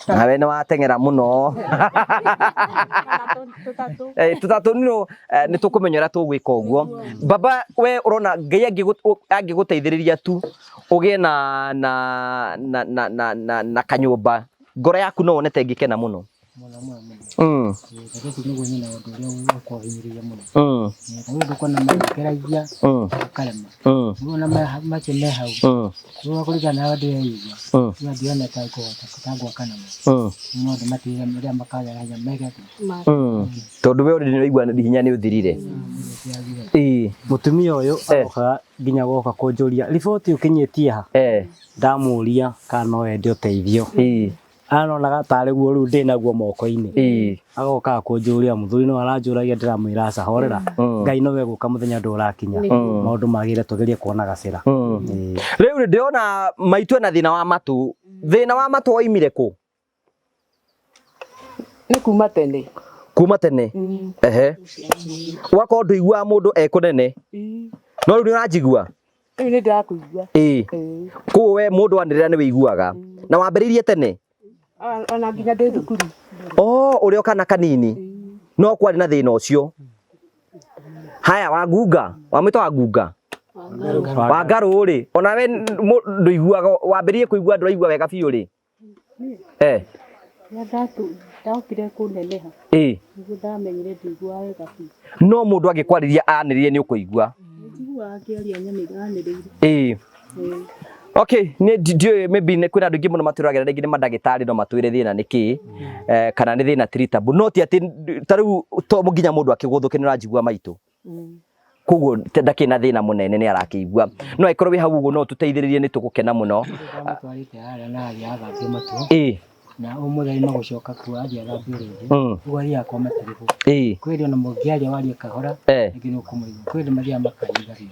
nawe ni watengera muno tutatu nino ni tukumenyera tugwika uguo baba we urona Ngai angiguteithiriria tu ugie na kanyumba ngoro yaku no wonete ngikena muno tondu we uri igua hinya ni uthirire mutumia uyu agoka nginya goka kunjuria riboti ukinyitie ha ndamuria kana no ende uteithio anonaga tari guo riu ndina guo moko-ini agoka kunjuria muthuri no aranjuragia ndiramwira aca horera Ngai no we guka muthenya ndurakinya maundu magire tugerie kuona gacira riu ndiona maitu na thina wa matu oimire ku ni kuma tene wako nduigua mundu ekunene no riu ni uranjigua ni ndirakuigua ku we mundu wanirira ni wiguaga na wambiririe tene ona nginya ndi thukuru uri okana kanini no kwari na thina ucio haya wagunga wamwita wagunga wangaru ri ona we nduiguaga wambiririe kuigua nduraigua wega biu ri ndakire kuneneha niguo ndamenyire ndiguaga wega biu no mundu angikwariria aniririe ni ukuigua njiguaga akiaria aniriire okay ni ndio maybe ne kwina ndugi muno maturagera rigi ni madagitari no matwire thina niki kana ni thina treatable no ti ati tariu to muginya mundu akiguthuke ni ranjigua maitu kuguo ndaki na thina munene ni arakigua no ikorwo wi hau uguo no tuteithiririe ni tugukena muno na umuthai magucoka kuwa athia thambio ringi ugari yakwa matiriho kwiri ona mungiaria waria kahora ngi no kumuigua kwiri maria makarigario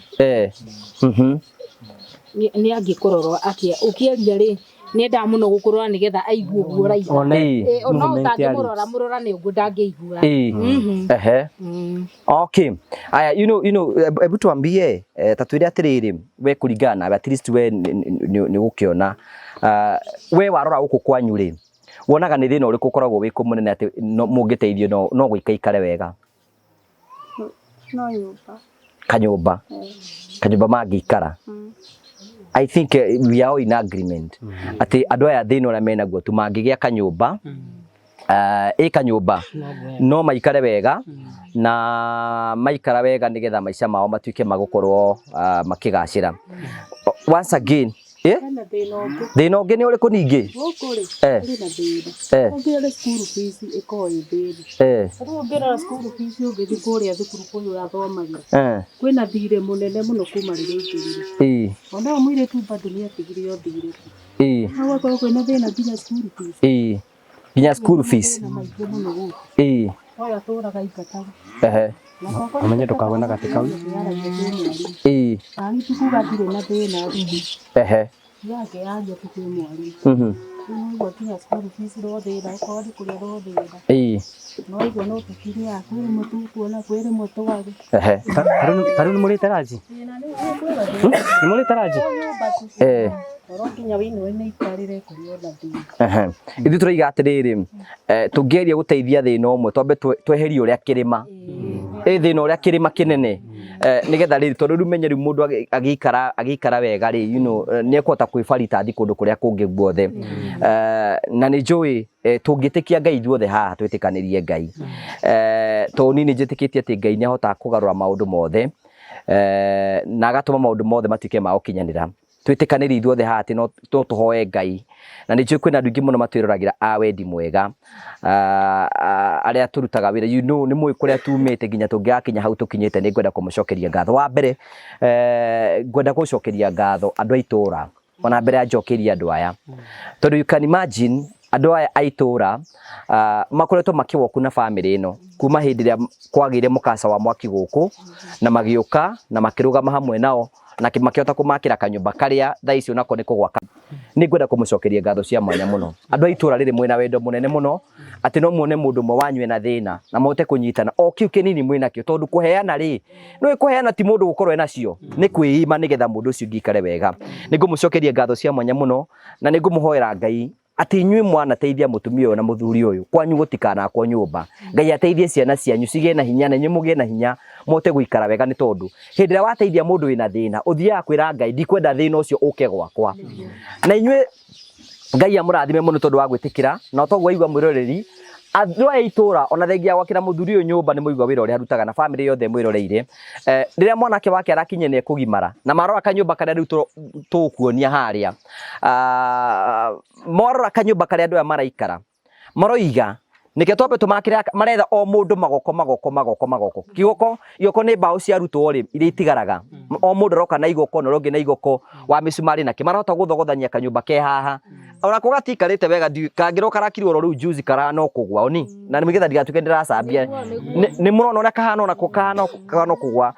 ni angikororwa akia ukieria ri ni nda muno gukurora nigetha aigue guo raiga no utangimurora ni ugu ndangeigua okay aya you know ebu tuambie tatwire atiriri we kuringana at least we ni gukiona we warora guku kwanyu ri wonaga nĩ thĩna ũrĩkũ ũkoragwo wĩ kũmunene atĩ mũngĩteithio no gũikaikare wega? No nyũmba. Kanyũmba mangĩikara. I think we are all in agreement ati andũ aya thĩna ũrĩa menaguo tu mangĩgĩa kanyũmba kanyũmba no maikare wega na maikara wega nigetha maica mao matuike magũkorwo makĩgacĩra. Once again thĩna ũngĩ nĩ ũrĩkũ ningĩ? Ongera school fees iko thĩna. Ongera school fees ũngĩthiĩ kũrĩa thukuru kũrĩa ũrathomagira. Kwĩna thirĩ mũnene mũno kuma rĩrĩa ingĩrire. Ona mũirĩtu bado nĩ atigire thirĩ. Hawa kwa kwĩna thĩna nginya school fees. Nginya school fees. Oya tũraga ikataga. Amenye ndũkagwe na gatĩ kau. Ani tukuga ndirĩ na thĩna. Yake yaje tukue mwalimu. Nĩguo kinya school fees rothĩra kodi kũrĩa rothĩra. No igua no tukiria kwĩrĩ mũtukuona kwĩrĩ mũtwage. Tarũ nĩ mũrĩte ranji? Nĩ mũrĩte ranji? Orokinya wĩno nĩ ikarire kũrĩa thĩna. Ithuĩ tũraiga atĩrĩrĩ tũngĩeria gũteithia thĩna ũmwe twambe tweherie ũrĩa kĩrĩma. Thĩna ũrĩa kĩrĩma kĩnene nigetha rĩrĩ tondũ rumenye rĩu mũndũ agĩikara wega rĩ nĩ ekũhota kwĩbarita thiĩ kũndũ kũrĩa kũngĩ guothe. Na nĩ njũĩ tũngĩtĩkia Ngai ithuothe haha twĩtĩkanĩrie Ngai. Tondũ niĩ nĩ njĩtĩkĩtie atĩ Ngai nĩ ahotaga kũgarũra maũndũ mothe na agatũma maũndũ mothe matuĩke ma gũkinyanĩra. Twĩtĩkanĩrie ithuothe haha atĩ no tũhoe Ngai. Na nĩ njũĩ kwĩna andũ aingĩ mũno matwĩroragĩra a wendi mwega arĩa tũrutaga wĩra nĩ mũĩ kũrĩa tumĩte nginya tũngĩgakinya hau tũkinyĩte. Nĩ ngwenda kũmũcokeria ngatho. Wa mbere ngwenda gũcokeria ngatho andũ a itũra ona mbere ya njokeria andũ aya tondũ you can imagine andũ aya a itũra makoretwo makĩwoku na family ĩno kuma hĩndĩ ĩrĩa kwagĩire mũkasa wa mwaki gũkũ na magĩũka na makĩrũgama hamwe nao na makĩhota kũmakĩra kanyũmba karĩa thaa icio nako nĩ kũgwaka. Nĩ ngwenda kũmũcokeria ngatho cia mwanya mũno. Andũ a itũra rĩrĩ mwĩna wendo mũnene mũno atĩ no muone mũndũ ũmwe wanyu ena thĩna na mote kũnyitana o kĩu kĩnini mwĩnakĩo tondũ kũheana rĩ nĩ kũheana ti mũndũ gũkorwo enacio nĩ kwĩima nĩgetha mũndũ ũcio ngĩikare wega. Nĩ ngũmũcokeria ngatho cia mwanya mũno na nĩ ngũmũhoera Ngai atĩ inyuĩ mwanateithia mũtumia ũyũ na mũthuri ũyũ kwanyu gũtikanakwo nyũmba. Ngai ateithie ciana cianyu cigĩe na hinya na inyuĩ mũgĩe na hinya mote gũikara wega nĩ tondũ hĩndĩ ĩrĩa wateithia mũndũ wĩna thĩna ũthiaga kwĩra Ngai ndikwenda thĩna ũcio ũke gwakwa. Na inyuĩ Ngai amũrathime mũno tondũ wa gwĩtĩkĩra na toguo waigua mwĩroreri andũ a itũra ona thengia gwakĩra mũthuri ũyũ nyũmba nĩ mũigua wĩra ũrĩa arutaga na family yothe mwĩroreire. Rĩrĩa mwanake wake arakinye nĩ ekũgimara na marora kanyũmba karĩa rĩu tũkuonia harĩa. Marora kanyũmba karĩa andũ aya maraikara maroiga nĩkĩo twambe tũmakĩre maretha o mũndũ magoko. Igoko nĩ mbaũ cia arutwo rĩ iria itigaraga. O mũndũ aroka na igoko na ũngĩ na igoko wa mĩcumarĩ nake marahota gũthogothania kanyũmba ke haha. Ona ko gatikarĩte wega kangĩro karakirwo ro rĩu juzi karano kũgwa oni na nĩgetha ndigatuĩke ndĩracambia nĩ mũrona ona kahana ona kahana kũgwa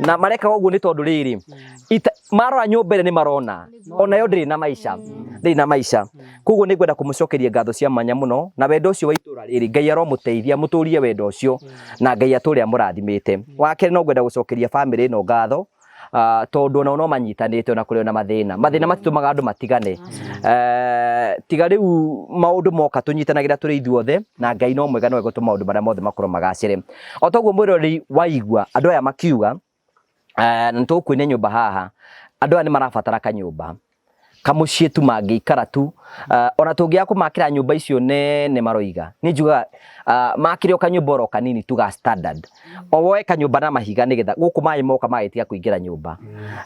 na mareka ũguo nĩ tondũ rĩrĩ marora nyũmba ĩrĩa nĩ marona ona yo ndĩrĩ na maica. Koguo nĩ ngwenda kũmũcokeria ngatho cia mwanya mũno na wendo ũcio wa itũra rĩrĩ Ngai aromũteithia mũtũrie wendo ũcio na Ngai atũre amũrathimĩte. Wa kerĩ no ngwenda gũcokeria family ĩno ngatho tondũ ona no manyitanĩte ona kũrĩ ona mathĩna matitũmaga andũ matigane. Tiga rĩu maũndũ moka tũnyitanagĩra tũrĩ ithuothe na Ngai no mwega no egũtũma maũndũ marĩa mothe makorwo magacĩre. O toguo mwĩroreri waigua andũ aya makiuga na tũkwĩne nyũmba haha andũ aya nĩ marabatara kanyũmba kamũciĩ tu mangĩikara tu. Ona tũngĩaga kũmakĩra nyũmba icio nene maroiga nĩ njugaga makĩre o kanyũmba oro kanini tu ga standard o woe kanyũmba na mahiga nĩgetha gũkũ maĩ moka magĩtiga kũingĩra nyũmba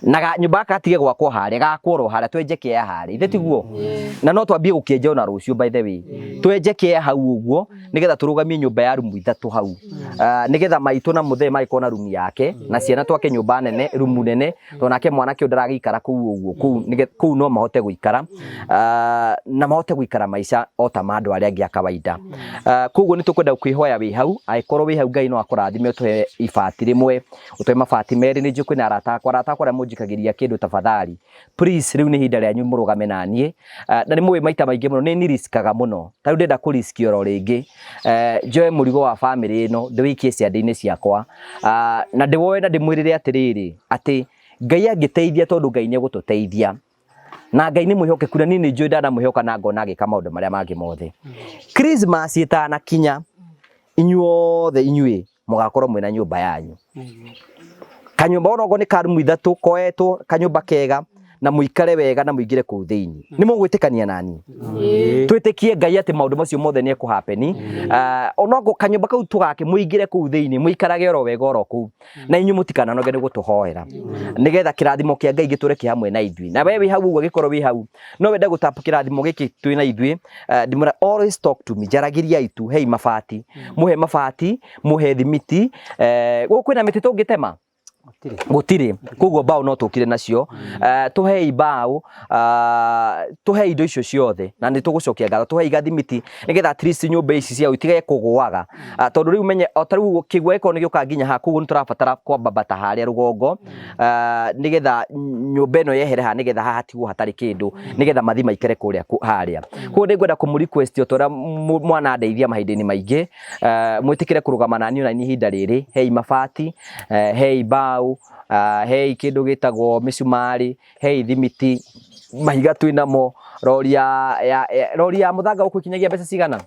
na nyũmba gaka gatige gwakwo harĩa gakwo harĩa twenje kĩea harĩa ithe tiguo. Na no twambie gũkĩenja ona rũciũ by the way twenje kĩea hau ũguo nĩgetha tũrũgamie nyũmba ya rumu ithatũ hau nĩgetha maitũ na mũthee magĩkorwo na rumu yake na ciana twake nyũmba nene rumu nene tondũ nake mwanake ndaragĩikara kũu ũguo kũu no mahote gũikara na mahote gũikara maica o ta ma andũ arĩa angĩ a kawaida. Koguo nĩ tũkwenda kwĩhoya wĩ hau angĩkorwo wĩ hau Ngai no akũrathime ũtũhe ibati rĩmwe ũtũhe mabati merĩ. Nĩ njũĩ kwĩna arata akwa arĩa mũnjikagĩria kĩndũ tafadhali please rĩu nĩ ihinda rĩanyu mũrũgame na niĩ na nĩ mũĩ maita maingĩ mũno nĩ riskaga mũno ta rĩu ndenda kũriski oro rĩngĩ njoe mũrigo wa family ĩno ndĩwĩikie ciande-inĩ ciakwa na ndĩwoe na ndĩmwĩrĩre atĩrĩrĩ atĩ Ngai angĩteithia tondũ Ngai nĩ egũtũteithia na Ngai nĩ mwĩhokeku na niĩ nĩ njũĩ ndana mwĩhoka na ngona agĩka maũndũ marĩa mangĩ mothe. Christmas ĩtanakinya inyuothe inyuĩ mũgakorwo mwĩna nyũmba yanyu. Kanyũmba onogo nĩ karumu ithatũ koetwo, kanyũmba kega na muikare wega na muingire kũu thĩinĩ. Nĩ mũgwĩtĩkania nani? Twĩtĩkie Ngai atĩ maũndũ macio mothe nĩ ekũhapeni. Onogo kanyũmba kau tũgake muingire kũu thĩinĩ, muikarage oro wega oro kũu. Na inyuĩ mũtikananoge nĩ gũtũhoera. Nĩgetha kĩrathimo kĩa Ngai gĩtũre kĩ hamwe na ithuĩ. Na we wĩ hau ũguo gĩkorwo wĩ hau. No wende gũtapa kĩrathimo gĩkĩ twĩ na ithuĩ. Ndimũra always talk to me. Jaragĩriai tu, hei mabati. Muhe mabati, muhe thimiti. Gũkũ kwĩna mĩtĩ tũngĩtema? Gutire. Koguo mbao no tukire nacio. Tuhei mbao, tuhei indo icio ciothe na nĩ tũgũcokia ngatho. Tuhei gathimiti nigetha at least nyũmba ici cia itige kũgũaga. Tondũ rĩu menye o ta rĩu kĩgwa gĩkorwo nĩ gĩũka nginya haha, koguo nĩ tũrabatara kwambata harĩa rũgongo nigetha nyũmba ĩno yehere haha nigetha haha hatigwo hatarĩ kĩndũ nigetha mathi maikare kũrĩa harĩa. Koguo nĩ ngwenda kũmũ-request o ta ũrĩa mwana ndeithia mahinda-inĩ maingĩ, mwĩtĩkĩre kũrũgama na niĩ na ihinda rĩrĩ. Hei mabati, hei mbao, hei kĩndũ gĩtagwo mĩcumarĩ, hei thimiti, mahiga twĩnamo, rori ya mũthanga gũkũ ikinyagia mbeca cigana?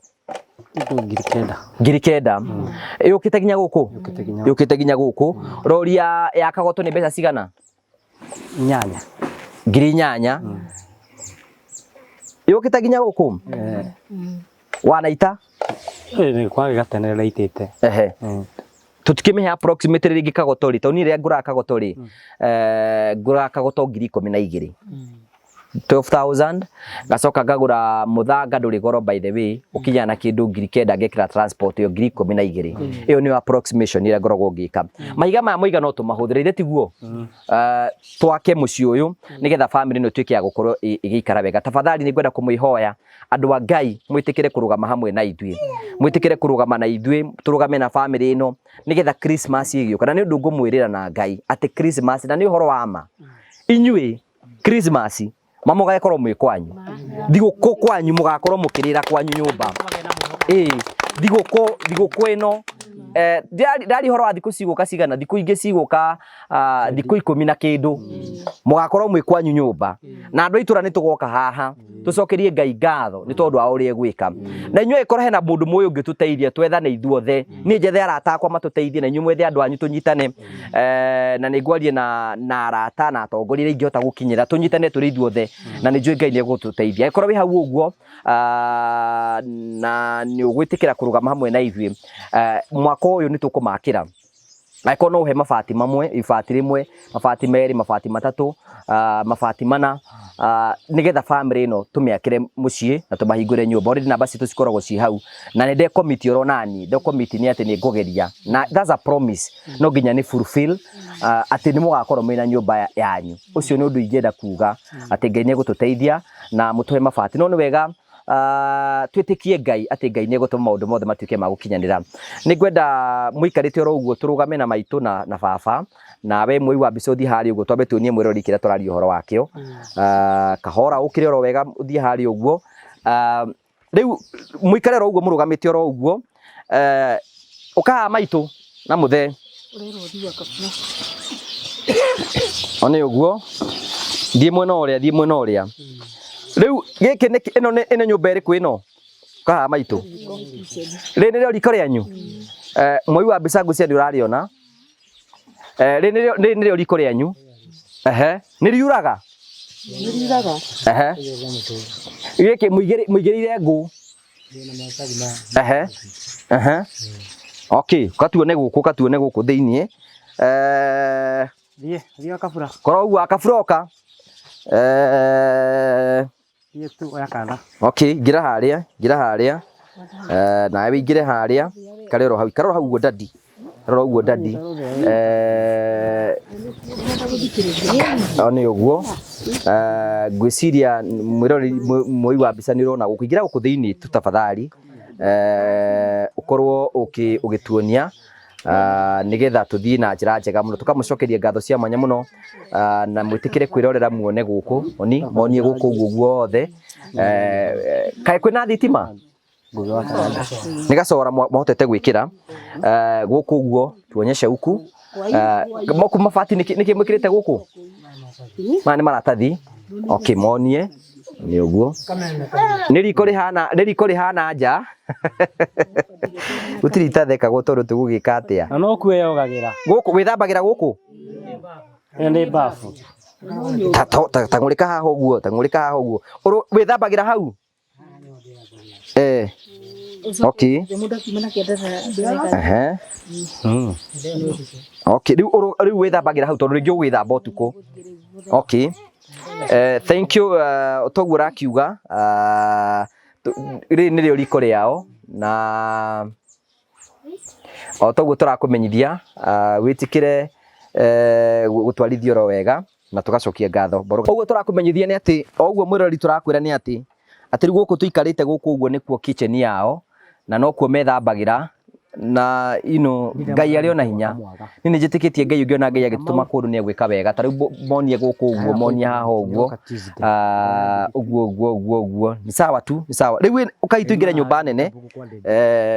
9,000. Yũkĩte nginya gũkũ? Yũkĩte nginya gũkũ. Rori ya kagoto nĩ mbeca cigana? 8,000. Yũkĩte nginya gũkũ? Wanaita? Nĩ kwa gĩgatenerera itĩte. Tutikĩmĩhe approximately rĩngĩ kagoto rĩ, tondũ niĩ rĩrĩa ngũraga kagoto rĩ, ngũraga kagoto 12,000. 12,000, ngacoka ngagũra mũthanga ndũrĩ goro by the way, ũkinya na kĩndũ 9,000 ngekĩra transport ĩyo 12,000. Ĩyo nĩ approximation ĩrĩa ngoragwo ngĩka. Mahiga maya mũiga no tũmahũthĩre ithe tiguo. Twake mũciĩ ũyũ nĩgetha family ĩno ĩtuĩke ya gũkorwo ĩgĩikara wega. Tafadhali nĩ ngwenda kũmwĩhoya andũ a Ngai mwĩtĩkĩre kũrũgama hamwe na ithuĩ. Mwĩtĩkĩre kũrũgama na ithuĩ, tũrũgame na family ĩno nigetha Christmas ĩgĩũka. Na nĩ ũndũ ngũmwĩrĩra na Ngai atĩ Christmas na nĩ ũhoro wa ma. Inyuĩ Christmas mamũgakorwo mwĩ kwanyu. Thigũkũ kwanyu mũgakorwo mũkĩrĩra kwanyu nyũmba. Thigũkũ ĩno ndari horo wa thikũ cigũka cigana, thikũ ingĩ cigũka thikũ 10 na kĩndũ. Mũgakorwo mwĩ kwanyu nyũmba. Na andũ itũra nĩ tũgoka haha tũcokerie Ngai ngatho nĩ tondũ wa ũrĩa egwĩka. Na inyuĩ ĩkorwo hena mũndũ mũyũ ũngĩtũteithia twethane ithuothe. Niĩ njethe arata akwa matũteithie na inyuĩ mwethe andũ anyu tũnyitane. Na nĩ ngwarie na arata na atongoria ingĩhota gũkinyĩra tũnyitane tũrĩ ithuothe na nĩ njũĩ Ngai nĩ egũtũteithia. Ĩkorwo wĩ hau ũguo na nĩ ũgwĩtĩkĩra kũrũgama hamwe na ithuĩ. Mwaka ũyũ nĩ tũkũmakĩra. Angĩkorwo no ũhe mabati mamwe, ibati rĩmwe, mabati merĩ, mabati matatũ, mabati mana, nigetha family ĩno tũmĩakĩre mũciĩ na tũmahingũre nyũmba. Already namba citũ cikoragwo ci hau na nĩ ndekomiti oro nani, ndekomiti nĩ atĩ nĩ ngũgeria na that's a promise. No nginya nĩ fulfill atĩ nĩ mũgakorwo mwĩna nyũmba yanyu. Ũcio nĩ ũndũ ingĩenda kuga atĩ Ngai nĩ egũtũteithia na mũtũhe mabati. No nĩ wega twĩtĩkie Ngai atĩ Ngai nĩ egũtũma maũndũ mothe matuĩke ma gũkinyanĩra. Nĩ ngwenda mũikarĩte oro ũguo tũrũgame na maitũ na baba, na we mwĩ wa mbica ũthiĩ harĩa ũguo, twambe tuonie mwĩrori kĩrĩa tũraria ũhoro wakĩo. Kahora ũkĩre oro wega ũthiĩ harĩa ũguo. Rĩu mũikare oro ũguo mũrũgamĩte oro ũguo. Ũkaha maitũ na mũthe. One ũguo. Thiĩ mwena ũrĩa, thiĩ mwena ũrĩa. Rĩu gĩkĩ ĩno nyũmba ĩrĩkũ ĩno? Kaha maitũ. Rĩrĩ nĩrĩo riko rĩanyu? Mwĩ wa mbica ngũcia nĩ ũrarĩona. Rĩrĩ nĩrĩo riko rĩanyu? Nĩ riuraga? Nĩ riuraga. Gĩkĩ mũigĩrĩire ngũ? Okay, katuone gũkũ thĩinĩ. Thiĩ akabura. Korwo ũguo akaburoka. Okay, ngira harĩa. Nawe wĩingĩre harĩa. Ikare oro hau ũguo dadi. Nĩ ũguo. Ngwĩciria mwĩ wa mbica nĩ ũrona gũkũingĩra gũkũ thĩinĩ tu tafadhali. Ũkorwo ũgĩtuonia nigetha tũthiĩ na njĩra njega mũno, tũkamũcokeria ngatho cia mwanya mũno na mwĩtĩkĩre kwĩrorera muone gũkũ, monie gũkũ ũguo guothe. Kaĩ kwĩna thitima? Nĩ gacora mahotete gwĩkĩra gũkũ ũguo, tuonyeshe huku. Mabati nĩkĩ mwĩkĩrĩte gũkũ? Maya nĩ maratathi. Okay, monie ni uguo ni riko rihana nja gutirita theka gotoru tugugika atia na no kueyogagira guku withambagira guku ni bafu tangurika haha uguo withambagira hau okay okay riu withambagira hau tondu ringi ugithamba utuku okay thank you toguo rakiuga ri nirio riko riao na toguo turakumenyithia witikire gutwarithio ro wega na tugacokia ngatho oguo turakumenyithia ni ati oguo mwirori turakwira ni ati riu guku tuikarite guku uguo nikuo kitchen yao na no kuo methambagira na Ngai ari ona hinya ni njitikitie Ngai ungiona Ngai agitutuma kundu ni egwika wega ta riu monie guku uguo monie haha uguo ni sawa tu ni sawa riu ukai tuingire nyumba nene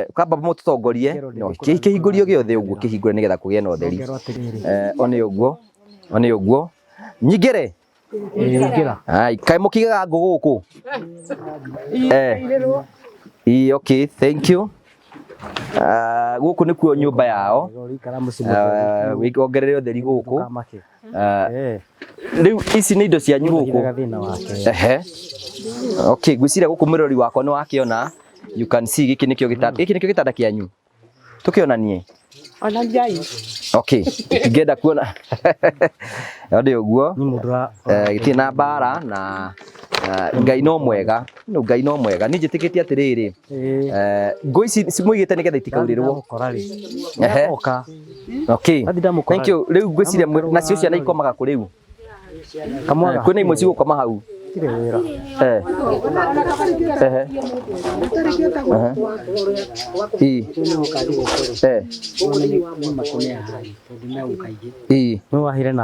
ukamba mututongorie no kihingurio giothe uguo kihingure nigetha kugie na utheri one uguo nyingire ai kai mukigaga nguguku okay thank you guku nikuo nyumba yao wiongerere utheri guku riu ici ni indo cia nyuguku okay gwiciria guku mirori wakwa ni wakiona you can see giki nikio gitanda kianyu tukionanie ona njai okay ngenda kuona ode uguo gitie na bara na Ngai no mwega ni njitikitie atiriri ngo ici simwigite nigetha itikaurirwo okay thank you riu ngwiciria nacio ciana ikomaga ku riu kwina imwe cigukoma hau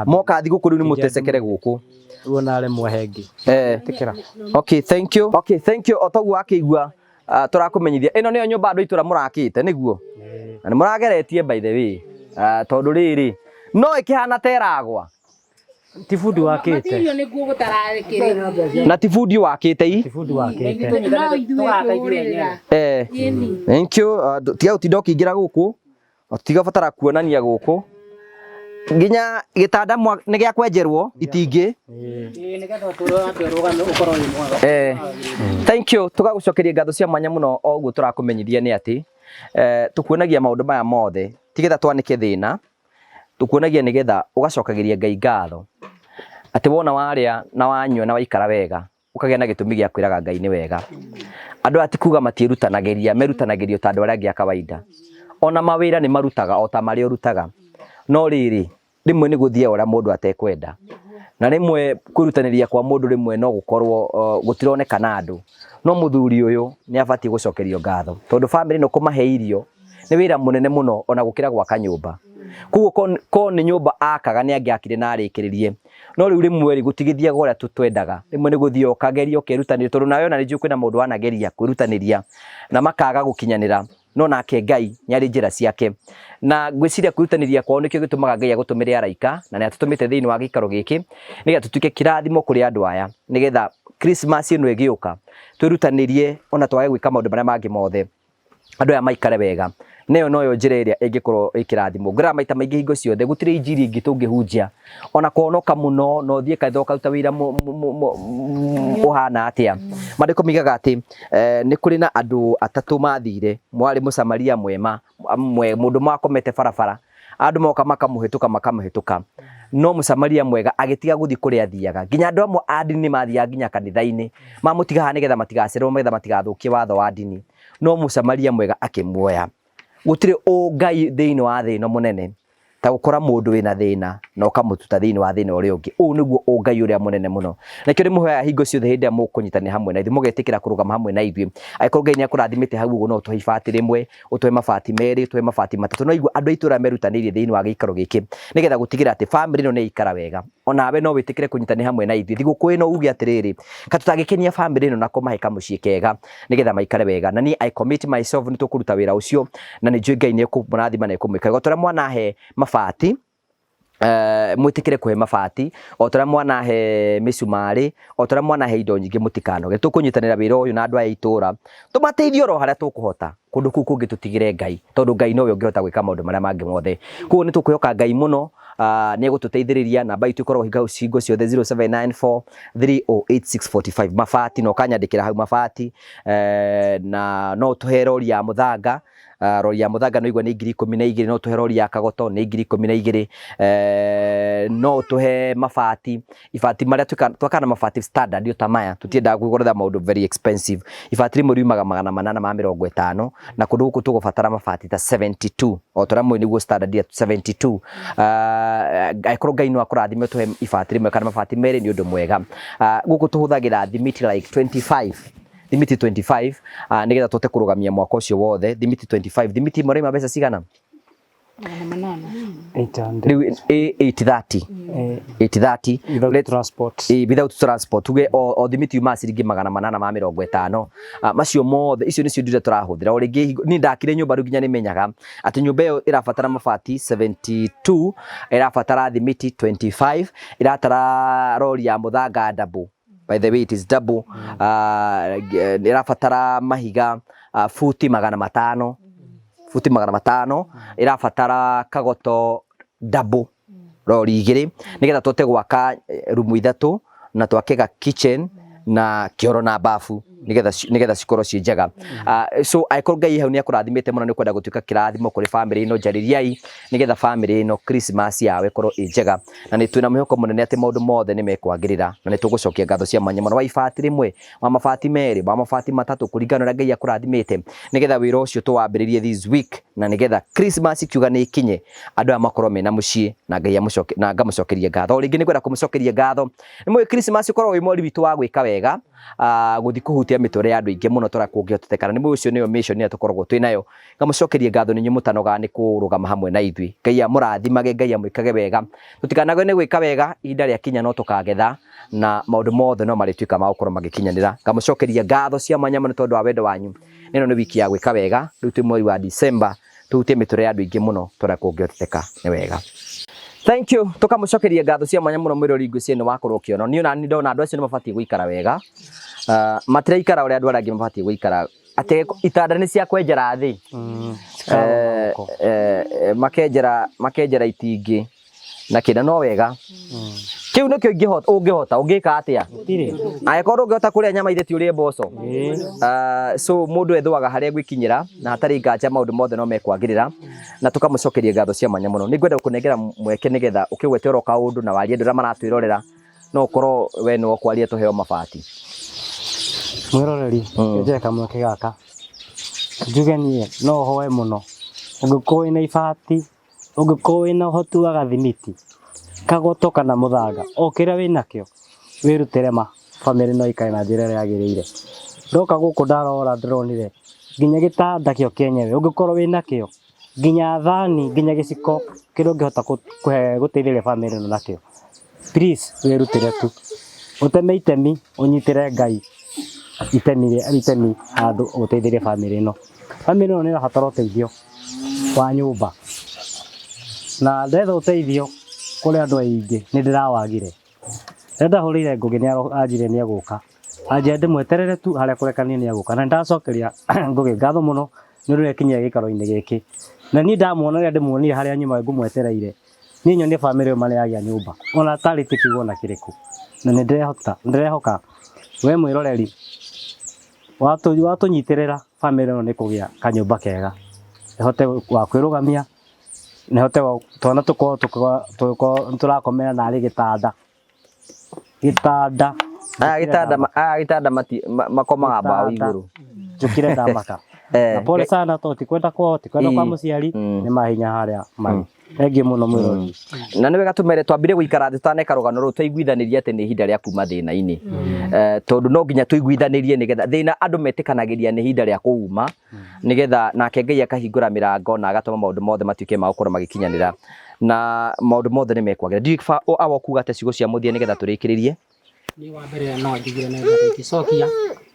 moka thi guku riu ni mutecekere guku ruonare mwehengi tikira okay thank you otoguo akigua turakumenyithia ino niyo nyumba andu itura murakite niguo na ni murageretie by the way tondu riri no ikihana teragwa ti fundi wakite na ti fundi wakite thank you tiga utindo kingira guku tiga fatara kuonania guku nginya gitanda ni gya kwenjerwo itingi thank you tugagucokeria ngatho cia mwanya muno oguo turakumenyithia ni ati tukuonagia maundu maya mothe tigetha twanike thina tukuonagia nigetha ugacokagiria Ngai ngatho ati wona waria na wanyua na waikara wega ukagia na gitumi gya kwiraga Ngai ni wega andu ati kuga matirutanagĩria merutanagĩrio ta andu aria angĩ a kawaida ona mawira ni marutaga o ta mari urutaga no riri rimwe ni guthia ora mundu atekwenda na rimwe kwirutaniria kwa mundu rimwe no gukorwo gutironekana andu no muthuri uyu ni abati gucokerio ngatho tondu family no kumahe irio ni wira munene muno ona gukira gwaka nyumba kuguo ko ni nyumba akaga ni angiakire na arikiririe no riu rimwe gutigithia goria tutwendaga rimwe ni guthia ukageria ukirutanira tondu nayo na riju kwina mundu wanageria kwirutaniria na makaga gukinyanira no nake Ngai nyari njira ciake na gwiciria kwirutaniria kwao nikio gitumaga Ngai agutumire araika na ni atutumite thiini wa gikaro giki nigetha tutuike kirathimo kuri andu aya nigetha Christmas ino igiuka twirutanirie ona twage gwika maundu maria mangi mothe andu aya maikare wega neyo noyo njira iria ingikorwo ikirathimo ngira maita maingi hingo ciothe gutire injiri ingi tungihunjia ona kuonoka muno no thie kaitho kauta wira uhana atia mandiko migaga ati ni kuri na andu atatu mathire mwari musamaria mwema mundu makomete barabara andu moka makamuhituka no musamaria mwega agitiga guthi kuri athiaga nginya andu amwe a ndini mathia nginya kanitha-ini mamutiga ha nigetha matigacerwo nigetha matigathukie watho wa ndini no musamaria mwega akimuoya gutire Ngai thiini wa thina munene ta gukora mundu wina thina na ukamututa thiini wa thina uria ungi u niguo Ngai uria munene muno nakio rimuhoya hingo ciothe hindi mukunyitania hamwe na ithu mugetikira kurugama hamwe na ithui aikorwo Ngai ni akurathimite hau uguo no tuhe ibati rimwe utuhe mabati meri tuhe mabati matatu no igua andu aitura merutanirie thiini wa gikaro giki nigetha gutigira ati family no ni ikara wega onawe no witikire kunyitania hamwe na ithui thiguku ino ugi atiriri katutagikenia family no na kumahe kamucii kega nigetha maikare wega na ni I commit myself ni tukuruta wira ucio na ni njui Ngai ni kumurathima na kumwika gotora mwana he mabati mwitikire kuhe mabati o tara mwana he misumari o tara mwana he indo nyingi mutikanoge tukunyitanira wira uyu na andu aya itura tumateithio ro haria tukuhota kundu kuu kungi tutigire Ngai tondu Ngai nowe ungihota gwika maundu maria mangi mothe kuo ni tukuyoka Ngai muno ni egututeithiriria namba itu ikorwo hingo ciothe 0794 308645 mabati no kanyandikira hau mabati na no tuhe rori ya muthanga rori ya muthanga no igwa ni 12,000 no tuhe rori ya kagoto ni 12,000 no tuhe mabati ibati maria twakana mabati standard yo tamaya tutienda kugorotha maundu very expensive ibati rimwe riumaga 850 na kundu guku tugubatara mabati ta 72 o tora mwe niguo standard ya 72 aikorwo Ngai no akurathime tuhe ibati rimwe kana mabati meri ni undu mwega guku tuhuthagira thimiti like 25 thimiti 25 nigetha tote kurugamia mwaka ucio wothe thimiti 25 thimiti mori mabesa cigana 830 without transport without transport tuge o thimiti uma ciringi 850 macio mothe icio nicio ndire turahuthira o ringi ni ndakire nyumba ruginya ni menyaga ati nyumba iyo irabatara mabati 72 irabatara thimiti 25 iratara rori ya muthanga double. By the way, it is double. Irabatara mahiga futi 500 futi 500 irabatara kagoto double rori igiri nigetha tote gwaka rumu 3 na twakega kitchen na kioro na bafu nigetha cikorwo ci njega so aikorwo Ngai hau ni akurathimite muno ni kwenda gutuika kirathimo kuri family ino jaririai nigetha family ino Christmas yawe korwo i njega na ni twina mwihoko munene ati maundu mothe ni mekwagirira na ni tugucokia ngatho cia mwanya muno wa ibati rimwe wa mabati meri wa mabati matatu kuringana na Ngai akurathimite nigetha wira ucio tuwambiririe this week na nigetha Christmas kiuga ni kinye andu amakorwo mena mucii na Ngai amucoke na ngamucokeria ngatho ringi ni kwenda kumucokeria ngatho ni mwe Christmas ukorwo wi mweri witu wa gwika wega guthi kuhutia mitore ya andu ingi muno tora kungiotetekana ni mwe ucio niyo mission ya tukoragwo twinayo ngamucokeria ngatho ni nyumutanoga ni kurugama hamwe na ithwi Ngai amurathimage Ngai amwikage wega tutikanagwe ni gwika wega ihinda ria kinya no tukagetha na maundu mothe no marituika ma gukorwo magikinyanira ngamucokeria ngatho cia mwanya muno tondu wa wendo wanyu ino ni wiki ya gwika wega riu twi mweri wa December tuhutie mitore ya andu ingi muno tora kungioteteka ni wega. Thank you tukamucokeria ngatho cia mwanya muno mwiro ringu ciene wakorwo kiono ni ona ni ndona andu acio ni mabati guikara wega matiraikara uri andu arangi mabati guikara ate itanda ni cia kwenjera thi makenjera itingi na kina no wega kiu nikio ungihota ungika atia aikorwo ungihota kuria nyama itheti uri mboco so mundu ethwaga haria gwikinyira na hatari nganja maundu mothe no mekwagirira na tukamucokeria ngatho cia mwanya muno ningwenda kunengera mweke nigetha ukigwete oro kaundu na warie ndura maratwirorera no ukorwo we no kwaria tuheo mabati mwiroreri njeka mweke gaka njuge nie no hoe muno ungikorwo ina ibati ungikorwo ina uhoti wa gathimiti kagoto kana muthanga okira wina kio wirutire family no ikae na njira ria yagirire ndoka guku ndarora ndronire nginya gitanda kio kenyewe ungikorwo wina kio nginya thani nginya giciko kiro ungihota guteithia family no nakio please wirutire tu uteme itemi unyitire Ngai itemi andu uteithire family no ni rabatara uteithio wa nyumba na ndetha uteithio kuri andu aingi ni ndirawagire ndenda hurire ngugi ni anjire ni aguka anje ndimweterere tu haria kurekania ni aguka na ndacokeria ngugi ngatho muno ni uri kinyia gikaro-ini giki na ni ndamuona ria ndimuonire haria nyuma ngumwetereire ni nyonie family mane yagia nyumba ona tari tikigwo na kiriku na ni ndirehoka we mwiroreri watunyitirira family no ni kugia kanyumba kega ihote wa kwirugamia ni hote twana tuko turakomera na ari gitanda gitanda makomaga mbao iguru njukire ndamaka na pole sana to tikwenda kwa muciari ni mahinya haria mai engi muno mwirori na niwe gatumere twambire guikara thi taneka rugano ru twaiguithanirie ati ni ihinda ria kuma thina-ini tondu no nginya tuiguithanirie nigetha thina andu metikanagiria ni ihinda ria kuuma nigetha nake Ngai akahingura mirango na agatuma maundu mothe matuike ma gukorwo magikinyanira na maundu mothe ni mekwagira ndifa awo kuga ate cigo cia muthia nigetha turikiririe ni wa mbere no njigire na ngicokia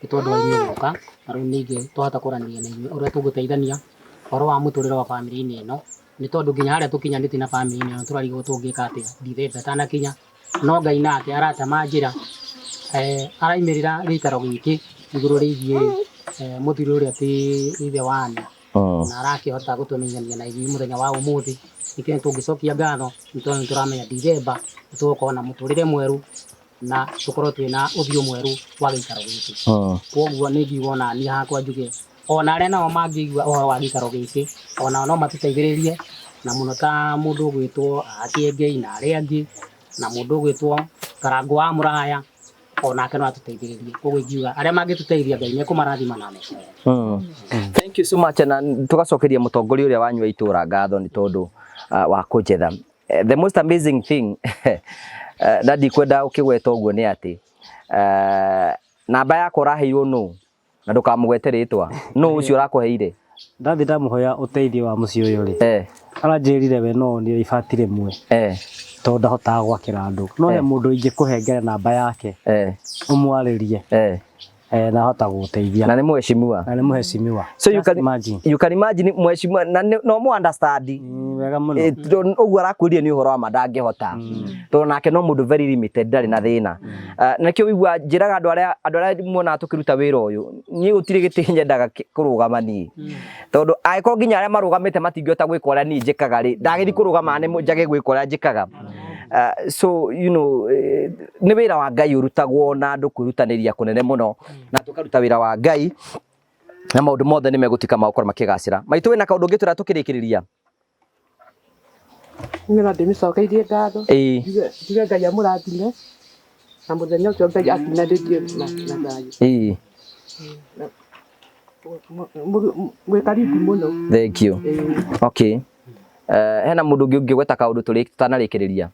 tondu wa inyu guka na riu ningi tuhota kuranĩria na inyu uria tuguteithania horo wa muturire wa family-ini ino nĩ tondũ nginya harĩa tũkinyanĩte na bamĩrĩ ĩno tũrarigwo tũngĩka atĩa Ndithemba ĩtanakinya, no Ngai nake aratema njĩra araimĩrĩra gĩikaro gĩkĩ igũrũ rĩgiĩ mũthuri ũrĩa ti ithe wa Anna na arakĩhota gũtũmenyithania na ithuĩ mũthenya wa ũmũthĩ, nĩkĩo tũngĩcokia ngatho nĩ tondũ nĩtũramenya Ndithemba nĩtũgũkorwo na mũtũrĩre mwerũ na tũkorwo twĩna ũthiũ mwerũ wa gĩikaro gĩkĩ. Koguo nĩ ngiuga ona niĩ hakwa njuge ona arĩa nao mangĩigua ũhoro wa gĩikaro gĩkĩ ona no matũteithĩrĩrie, na mũno ta mũndũ ũgwĩtwo Akĩengei na arĩa angĩ na mũndũ ũgwĩtwo Karangũ wa Mũraya onake no atũteithĩrĩrie. Koguo ingiuga arĩa mangĩtũteithia Ngai nĩkũmarathima na mbeca. Thank you so much, na tugacokeria mũtongoria ũrĩa wanyu wa itũra ngatho nĩ tondũ wa kũnjetha. The most amazing thing na ndikwenda ũkĩgweta ũguo nĩ atĩ namba yakwa ũraheirwo nũ na ndũkamũgwete rĩtwa, nũ ũcio ũrakũheire? Ndathi ndamũhoya ũteithio wa mũciĩ ũyũ rĩ, aranjĩrire we no nĩ ibati rĩmwe tondũ ndahotaga gwakĩra andũ, no he mũndũ ingĩkũhengere namba yake ũmwarĩrie na hota gũteithia, na nĩ mheshimiwa, na nĩ mheshimiwa. So you can imagine mheshimiwa na no mu understand wega mũno ũguo arakwĩria nĩ ũhoro wa mandangĩhota tondũ nake no mũndũ very limited ndarĩ na thĩna. Nakĩo wĩigua njĩraga andũ arĩa muonaga tũkĩruta wĩra ũyũ, niĩ gũtirĩ gĩtĩ nyendaga kũrũgama niĩ tondũ angĩkorwo nginya arĩa marũgamĩte matingĩhota gwĩka ũrĩa niĩ njĩkaga rĩ, ndagĩthiĩ kũrũgama nĩ njage gwĩka ũrĩa njĩkaga. So you know nĩ wĩra wa Ngai ũrutagwo na andũ kwĩrutanĩria kũnene mũno na tũkaruta wĩra wa Ngai na maũndũ mothe nĩ megũtuĩka magũkorwo makĩgacĩra. Maitũ wĩna kaũndũ ũngĩ tũrĩa tũkĩrĩkĩrĩria? Nĩra ndĩmĩcokeirie ngatho njuge Ngai amũrathime na mũthenya ũcio Ngai akinyanĩrie na thayũ. Mwĩ karibu mũno. Thank you. Okay. Hena mũndũ ũngĩ ũngĩgweta kaũndũ tũtanarĩkĩrĩria?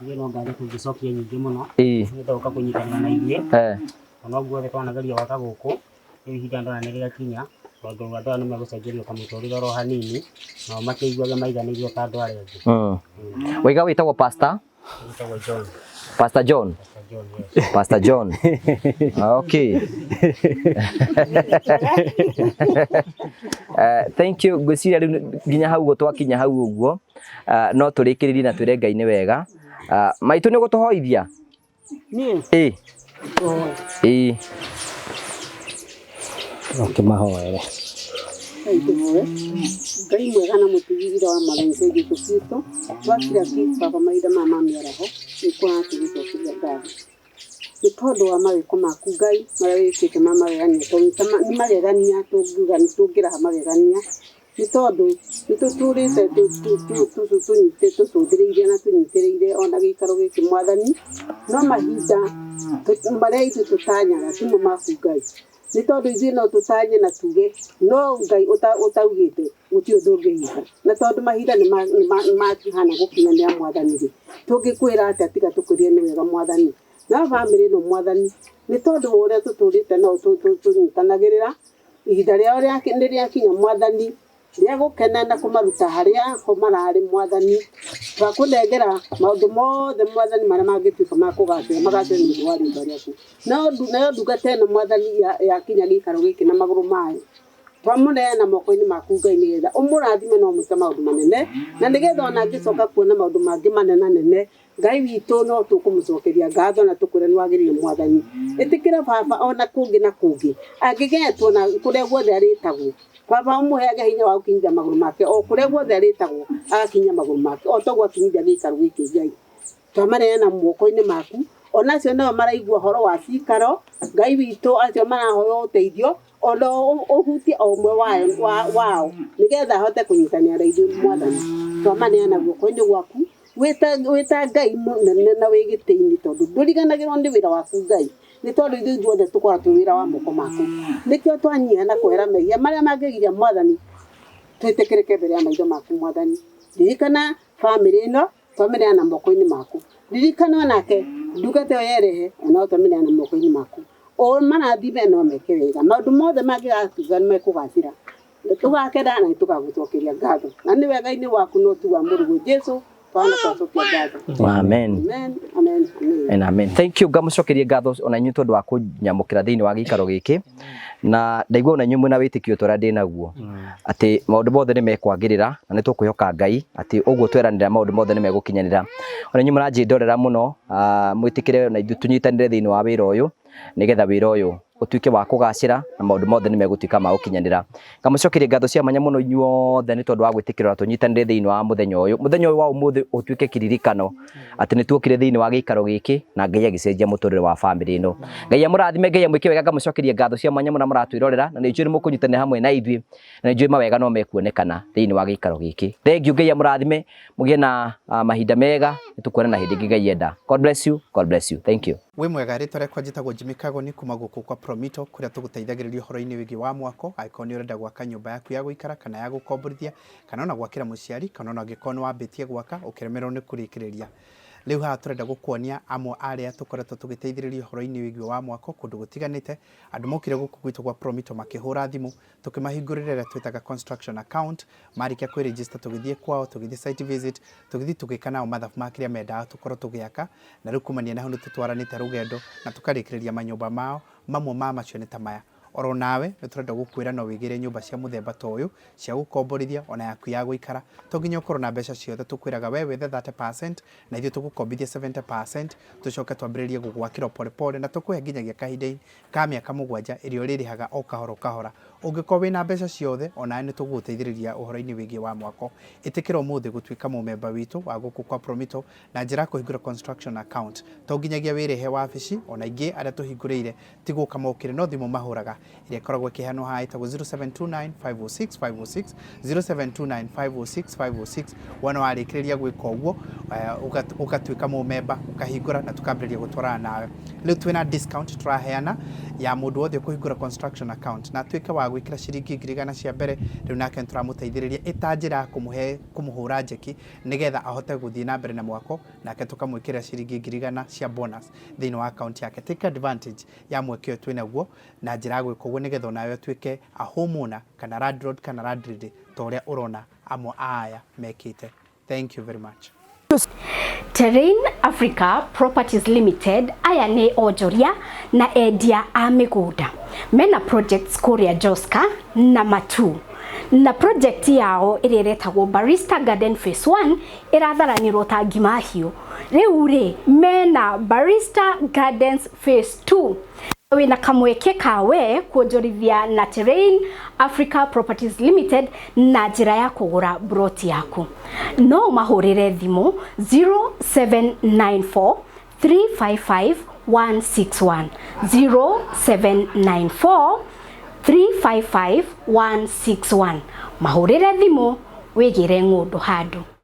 Niĩ no ngatho tũngĩcokia nyingĩ mũno nĩtũgoka kũnyitanĩra na ithuĩ ona guothe twanageria gwaka gũkũ rĩu ihinda ndona nĩ rĩakinya tondũ andũ aya nĩmegũcenjerio kamũtũrĩre oro hanini nao makĩiguage maiganĩrio ta andũ arĩa angĩ. Waiga wĩtagwo Pastor? Wĩtagwo John. Pastor John? Pastor John. Okay. Thank you. Ngwĩciria rĩu nginya hau ũguo twakinya hau ũguo no tũrĩkĩrĩrie na twĩre Ngai nĩ wega. Maitũ nĩ gũtũhoithia? Niĩ? Ũkĩmahoere. Ngai mwega na mũtigithĩre wa Mwathani Jesũ Kristo twakira baba maitha mama mĩaraho nĩkũra tũgĩcokeria ngatho nĩ tondũ wa mawĩko maku Ngai marĩa wĩkĩte ma magegania tondũ nĩ magegania tũngiuga nĩ tũngĩraha magegania nĩ tondũ nĩ tũtũrĩte tũcũthĩrĩirie na tũnyitĩrĩire ona gĩikaro gĩkĩ Mwathani, no mahinda marĩa ithuĩ tũtanyaga timo maku Ngai nĩ tondũ ithuĩ no tũtanye na tuge no Ngai ũtaugĩte gũtirĩ ũndũ ũngĩhika, na tondũ mahinda nĩ makĩhana gũkinyanĩra Mwathani rĩ tũngĩkwĩra atĩa tiga tũkũrie nĩ wega Mwathani na bamĩrĩ ĩno Mwathani nĩ tondũ ũrĩa tũtũrĩte no tũnyitanagĩrĩra ihinda rĩao nĩ rĩakinya Mwathani rĩa gũkena na kũmaruta harĩa ho mararĩ Mwathani twakũnengera maũndũ mothe Mwathani marĩa mangĩtuĩka ma kũgacĩra magacĩre nĩ ũndũ wa rĩĩtwa rĩaku. Nayo ndungata ĩno Mwathani yakinya gĩikaro gĩkĩ na magũrũ mayo twamũneana moko-inĩ maku Ngai nĩgetha ũmũrathime na ũmwĩke maũndũ manene na nĩgetha ona angĩcoka kuona maũndũ mangĩ manene Ngai witũ no tũkũmũcokeria ngatho na tũkwĩra nĩ wagĩrĩire Mwathani. Ĩtĩkĩra baba ona kũngĩ na kũngĩ angĩgetwo na kũrĩa guothe arĩtagwo baba ũmũheage hinya wa gũkinyithia magũrũ make o kũrĩa guothe arĩtagwo agakinyia magũrũ make o toguo akinyithia gĩikaro gĩkĩ Ngai twamaneana moko-inĩ maku ona acio nao maraigua ũhoro wa cikaro Ngai witũ acio marahoya ũteithio ona ũhutie o ũmwe wao nĩgetha ahote kũnyitanĩra na ithuĩ Mwathani twamaneana guoko-inĩ gwaku wĩta Ngai mũnene na wĩ gĩtĩ-inĩ tondũ ndũriganagĩrwo nĩ wĩra waku Ngai nĩ tondũ ithuĩ ithuothe tũkoragwo twĩ wĩra wa moko maku nĩkĩo twanyiha na kwera mehia marĩa mangĩgiria Mwathani twĩtĩkĩrĩke mbere ya maitho maku Mwathani. Ririkana bamĩrĩ ĩno twamĩneana moko-inĩ maku, ririkana onake ndungata ĩyo yerehe ona twamĩneana moko-inĩ maku o marathime no meke wega maũndũ mothe mangĩgatuga nĩ mekũgacĩra tũgakena na tũgagũcokeria ngatho na nĩ wega-inĩ waku no tu wa mũrigo Jesũ Twana twacokia ngatho. Amen. Amen. Amen. And amen. Thank you gamucokerie ngatho ona inyu tondu wa kunyamukira thiini wa gikaro giki na ndaigua ona inyu mwina witikio tora ndi naguo ati maundu mothe ni mekwagirira na ni tukwihoka Ngai ati uguo tweranira maundu mothe ni megukinyanira ona inyu muranjindorera muno mwitikire na ithu tunyitanire thiini wa wira uyu nigetha wira uyu utuike wa kugacira na maundu mothe ni megutuika ma gukinyanira ngamucokerie ngatho cia manya muno inyuothe ni tondu wa gwitikira tunyitanire thiini wa muthenya uyu wa umuthi utuike kiririkano ati ni tuokire thiini wa gikaro giki na Ngai agicenjia muturire wa family ino Ngai amurathime Ngai amwike wega ngamucokerie ngatho cia manya muno muratwirorera na ni njuri mukunyitanira hamwe na ithui na njuri mawega no mekuonekana thiini wa gikaro giki thengiu Ngai amurathime mugie na mahinda mega nitukuona na hindi ngi Ngai enda. God bless you, God bless you. Thank you. We mwega ritwa rekwa njitagwo Jimmy Kagoni kuma guku kwa Promito kuria tuguteithagiriria horo-ini wigi wa mwako angĩkorwo nĩ ũrenda gwaka nyũmba yaku ya gũikara kana ya gũkomborithia kana ona gwakĩra mũciari kana ona angĩkorwo nĩ wambĩtie gwaka ũkĩremerwo nĩ kũrĩkĩrĩria. Rĩu haha tũrenda gũkuonia amwe arĩa tũkoretwo tũgĩteithĩrĩria horo-ini wigi wa mwako kũndũ gũtiganĩte andũ mokire gũkũ gwitũ gwa Promito makĩhũra thimũ tũkĩmahingũrĩra ĩrĩa twĩtaga construction account marĩkia kwĩregister tũgĩthiĩ kwao tũgĩthiĩ site visit tũgĩthiĩ tũgĩka nao mathabu ma kĩrĩa mendaga tũkorwo tũgĩaka na rĩu kumania na hau nĩ tũtwaranĩte rũgendo na tũkarĩkĩrĩria manyũmba mao mamwe ma macio nĩ ta maya. Oro nawe nĩ tũrenda gũkwĩra no wĩgĩre nyũmba cia mũthemba ta ũyũ cia gũkomborithia ona yaku ya gũikara to nginya ũkorwo na mbeca ciothe tũkwĩraga we wethe 30% na ithuĩ tũgũkombithia 70% tũcoke twambĩrĩrie gũgwakĩra pole na tũkũhe nginyagia kahinda ka mĩaka 7 ĩrĩa ũrĩrĩhaga o kahora ũngĩkorwo wĩna mbeca ciothe ona nĩ tũgũgũteithĩrĩria ũhoro-inĩ wĩgiĩ wa mwako ĩtĩkĩra ũmũthĩ gũtuĩka mũmemba witũ wa gũkũ kwa Promito na njĩra kũhingũra construction account to nginyagia wĩrehe wabici ona ingĩ arĩa tũhingũrĩire ti gũka mokĩre no thimũ mahũraga ĩrĩa ĩkoragwo ĩkĩheanwo haha ĩtagwo 0729506506 0729506506 wona warĩkĩrĩria gwĩka ũguo ũgatuĩka mũmemba ũkahingũra na tũkambĩrĩria gũtwarana nawe. Rĩu twĩna discount tũraheana ya mũndũ wothe kũhingũra construction account na atuĩke wa gwĩkĩra ciringi 1,000 cia mbere rĩu nake tũramũteithĩrĩria ĩta njĩra ya kũmũhũra njeki nĩgetha ahote gũthiĩ na mbere na mwako nake tũkamwĩkĩra ciringi 1,000 cia bonus thĩinĩ wa account yake. Take advantage ya mweke ũyũ twĩnaguo na njĩra ya gwĩka ũguo nĩgetha onawe ũtuĩke a homeowner kana landlord kana landlady ta ũrĩa ũrona amwe aya mekĩte. Thank you very much. Terrain Africa Properties Limited aya nĩ onjoria na endia a mĩgũnda mena projects kũrĩa Joska na Matu na project yao ĩrĩa ĩretagwo Barista Garden Phase 1 ĩratharanĩrwo ta Gimahiũ. Rĩu rĩ mena Barista Gardens Phase 2 wina kamweke kawe kuonjorithia na Terrain Africa Properties Limited na njĩra ya kũgũra broti yaku. No mahũrĩre thimũ 0794 355 161 0794 355 161 mahũrĩre thimũ wĩgĩre ng'ũndũ handũ.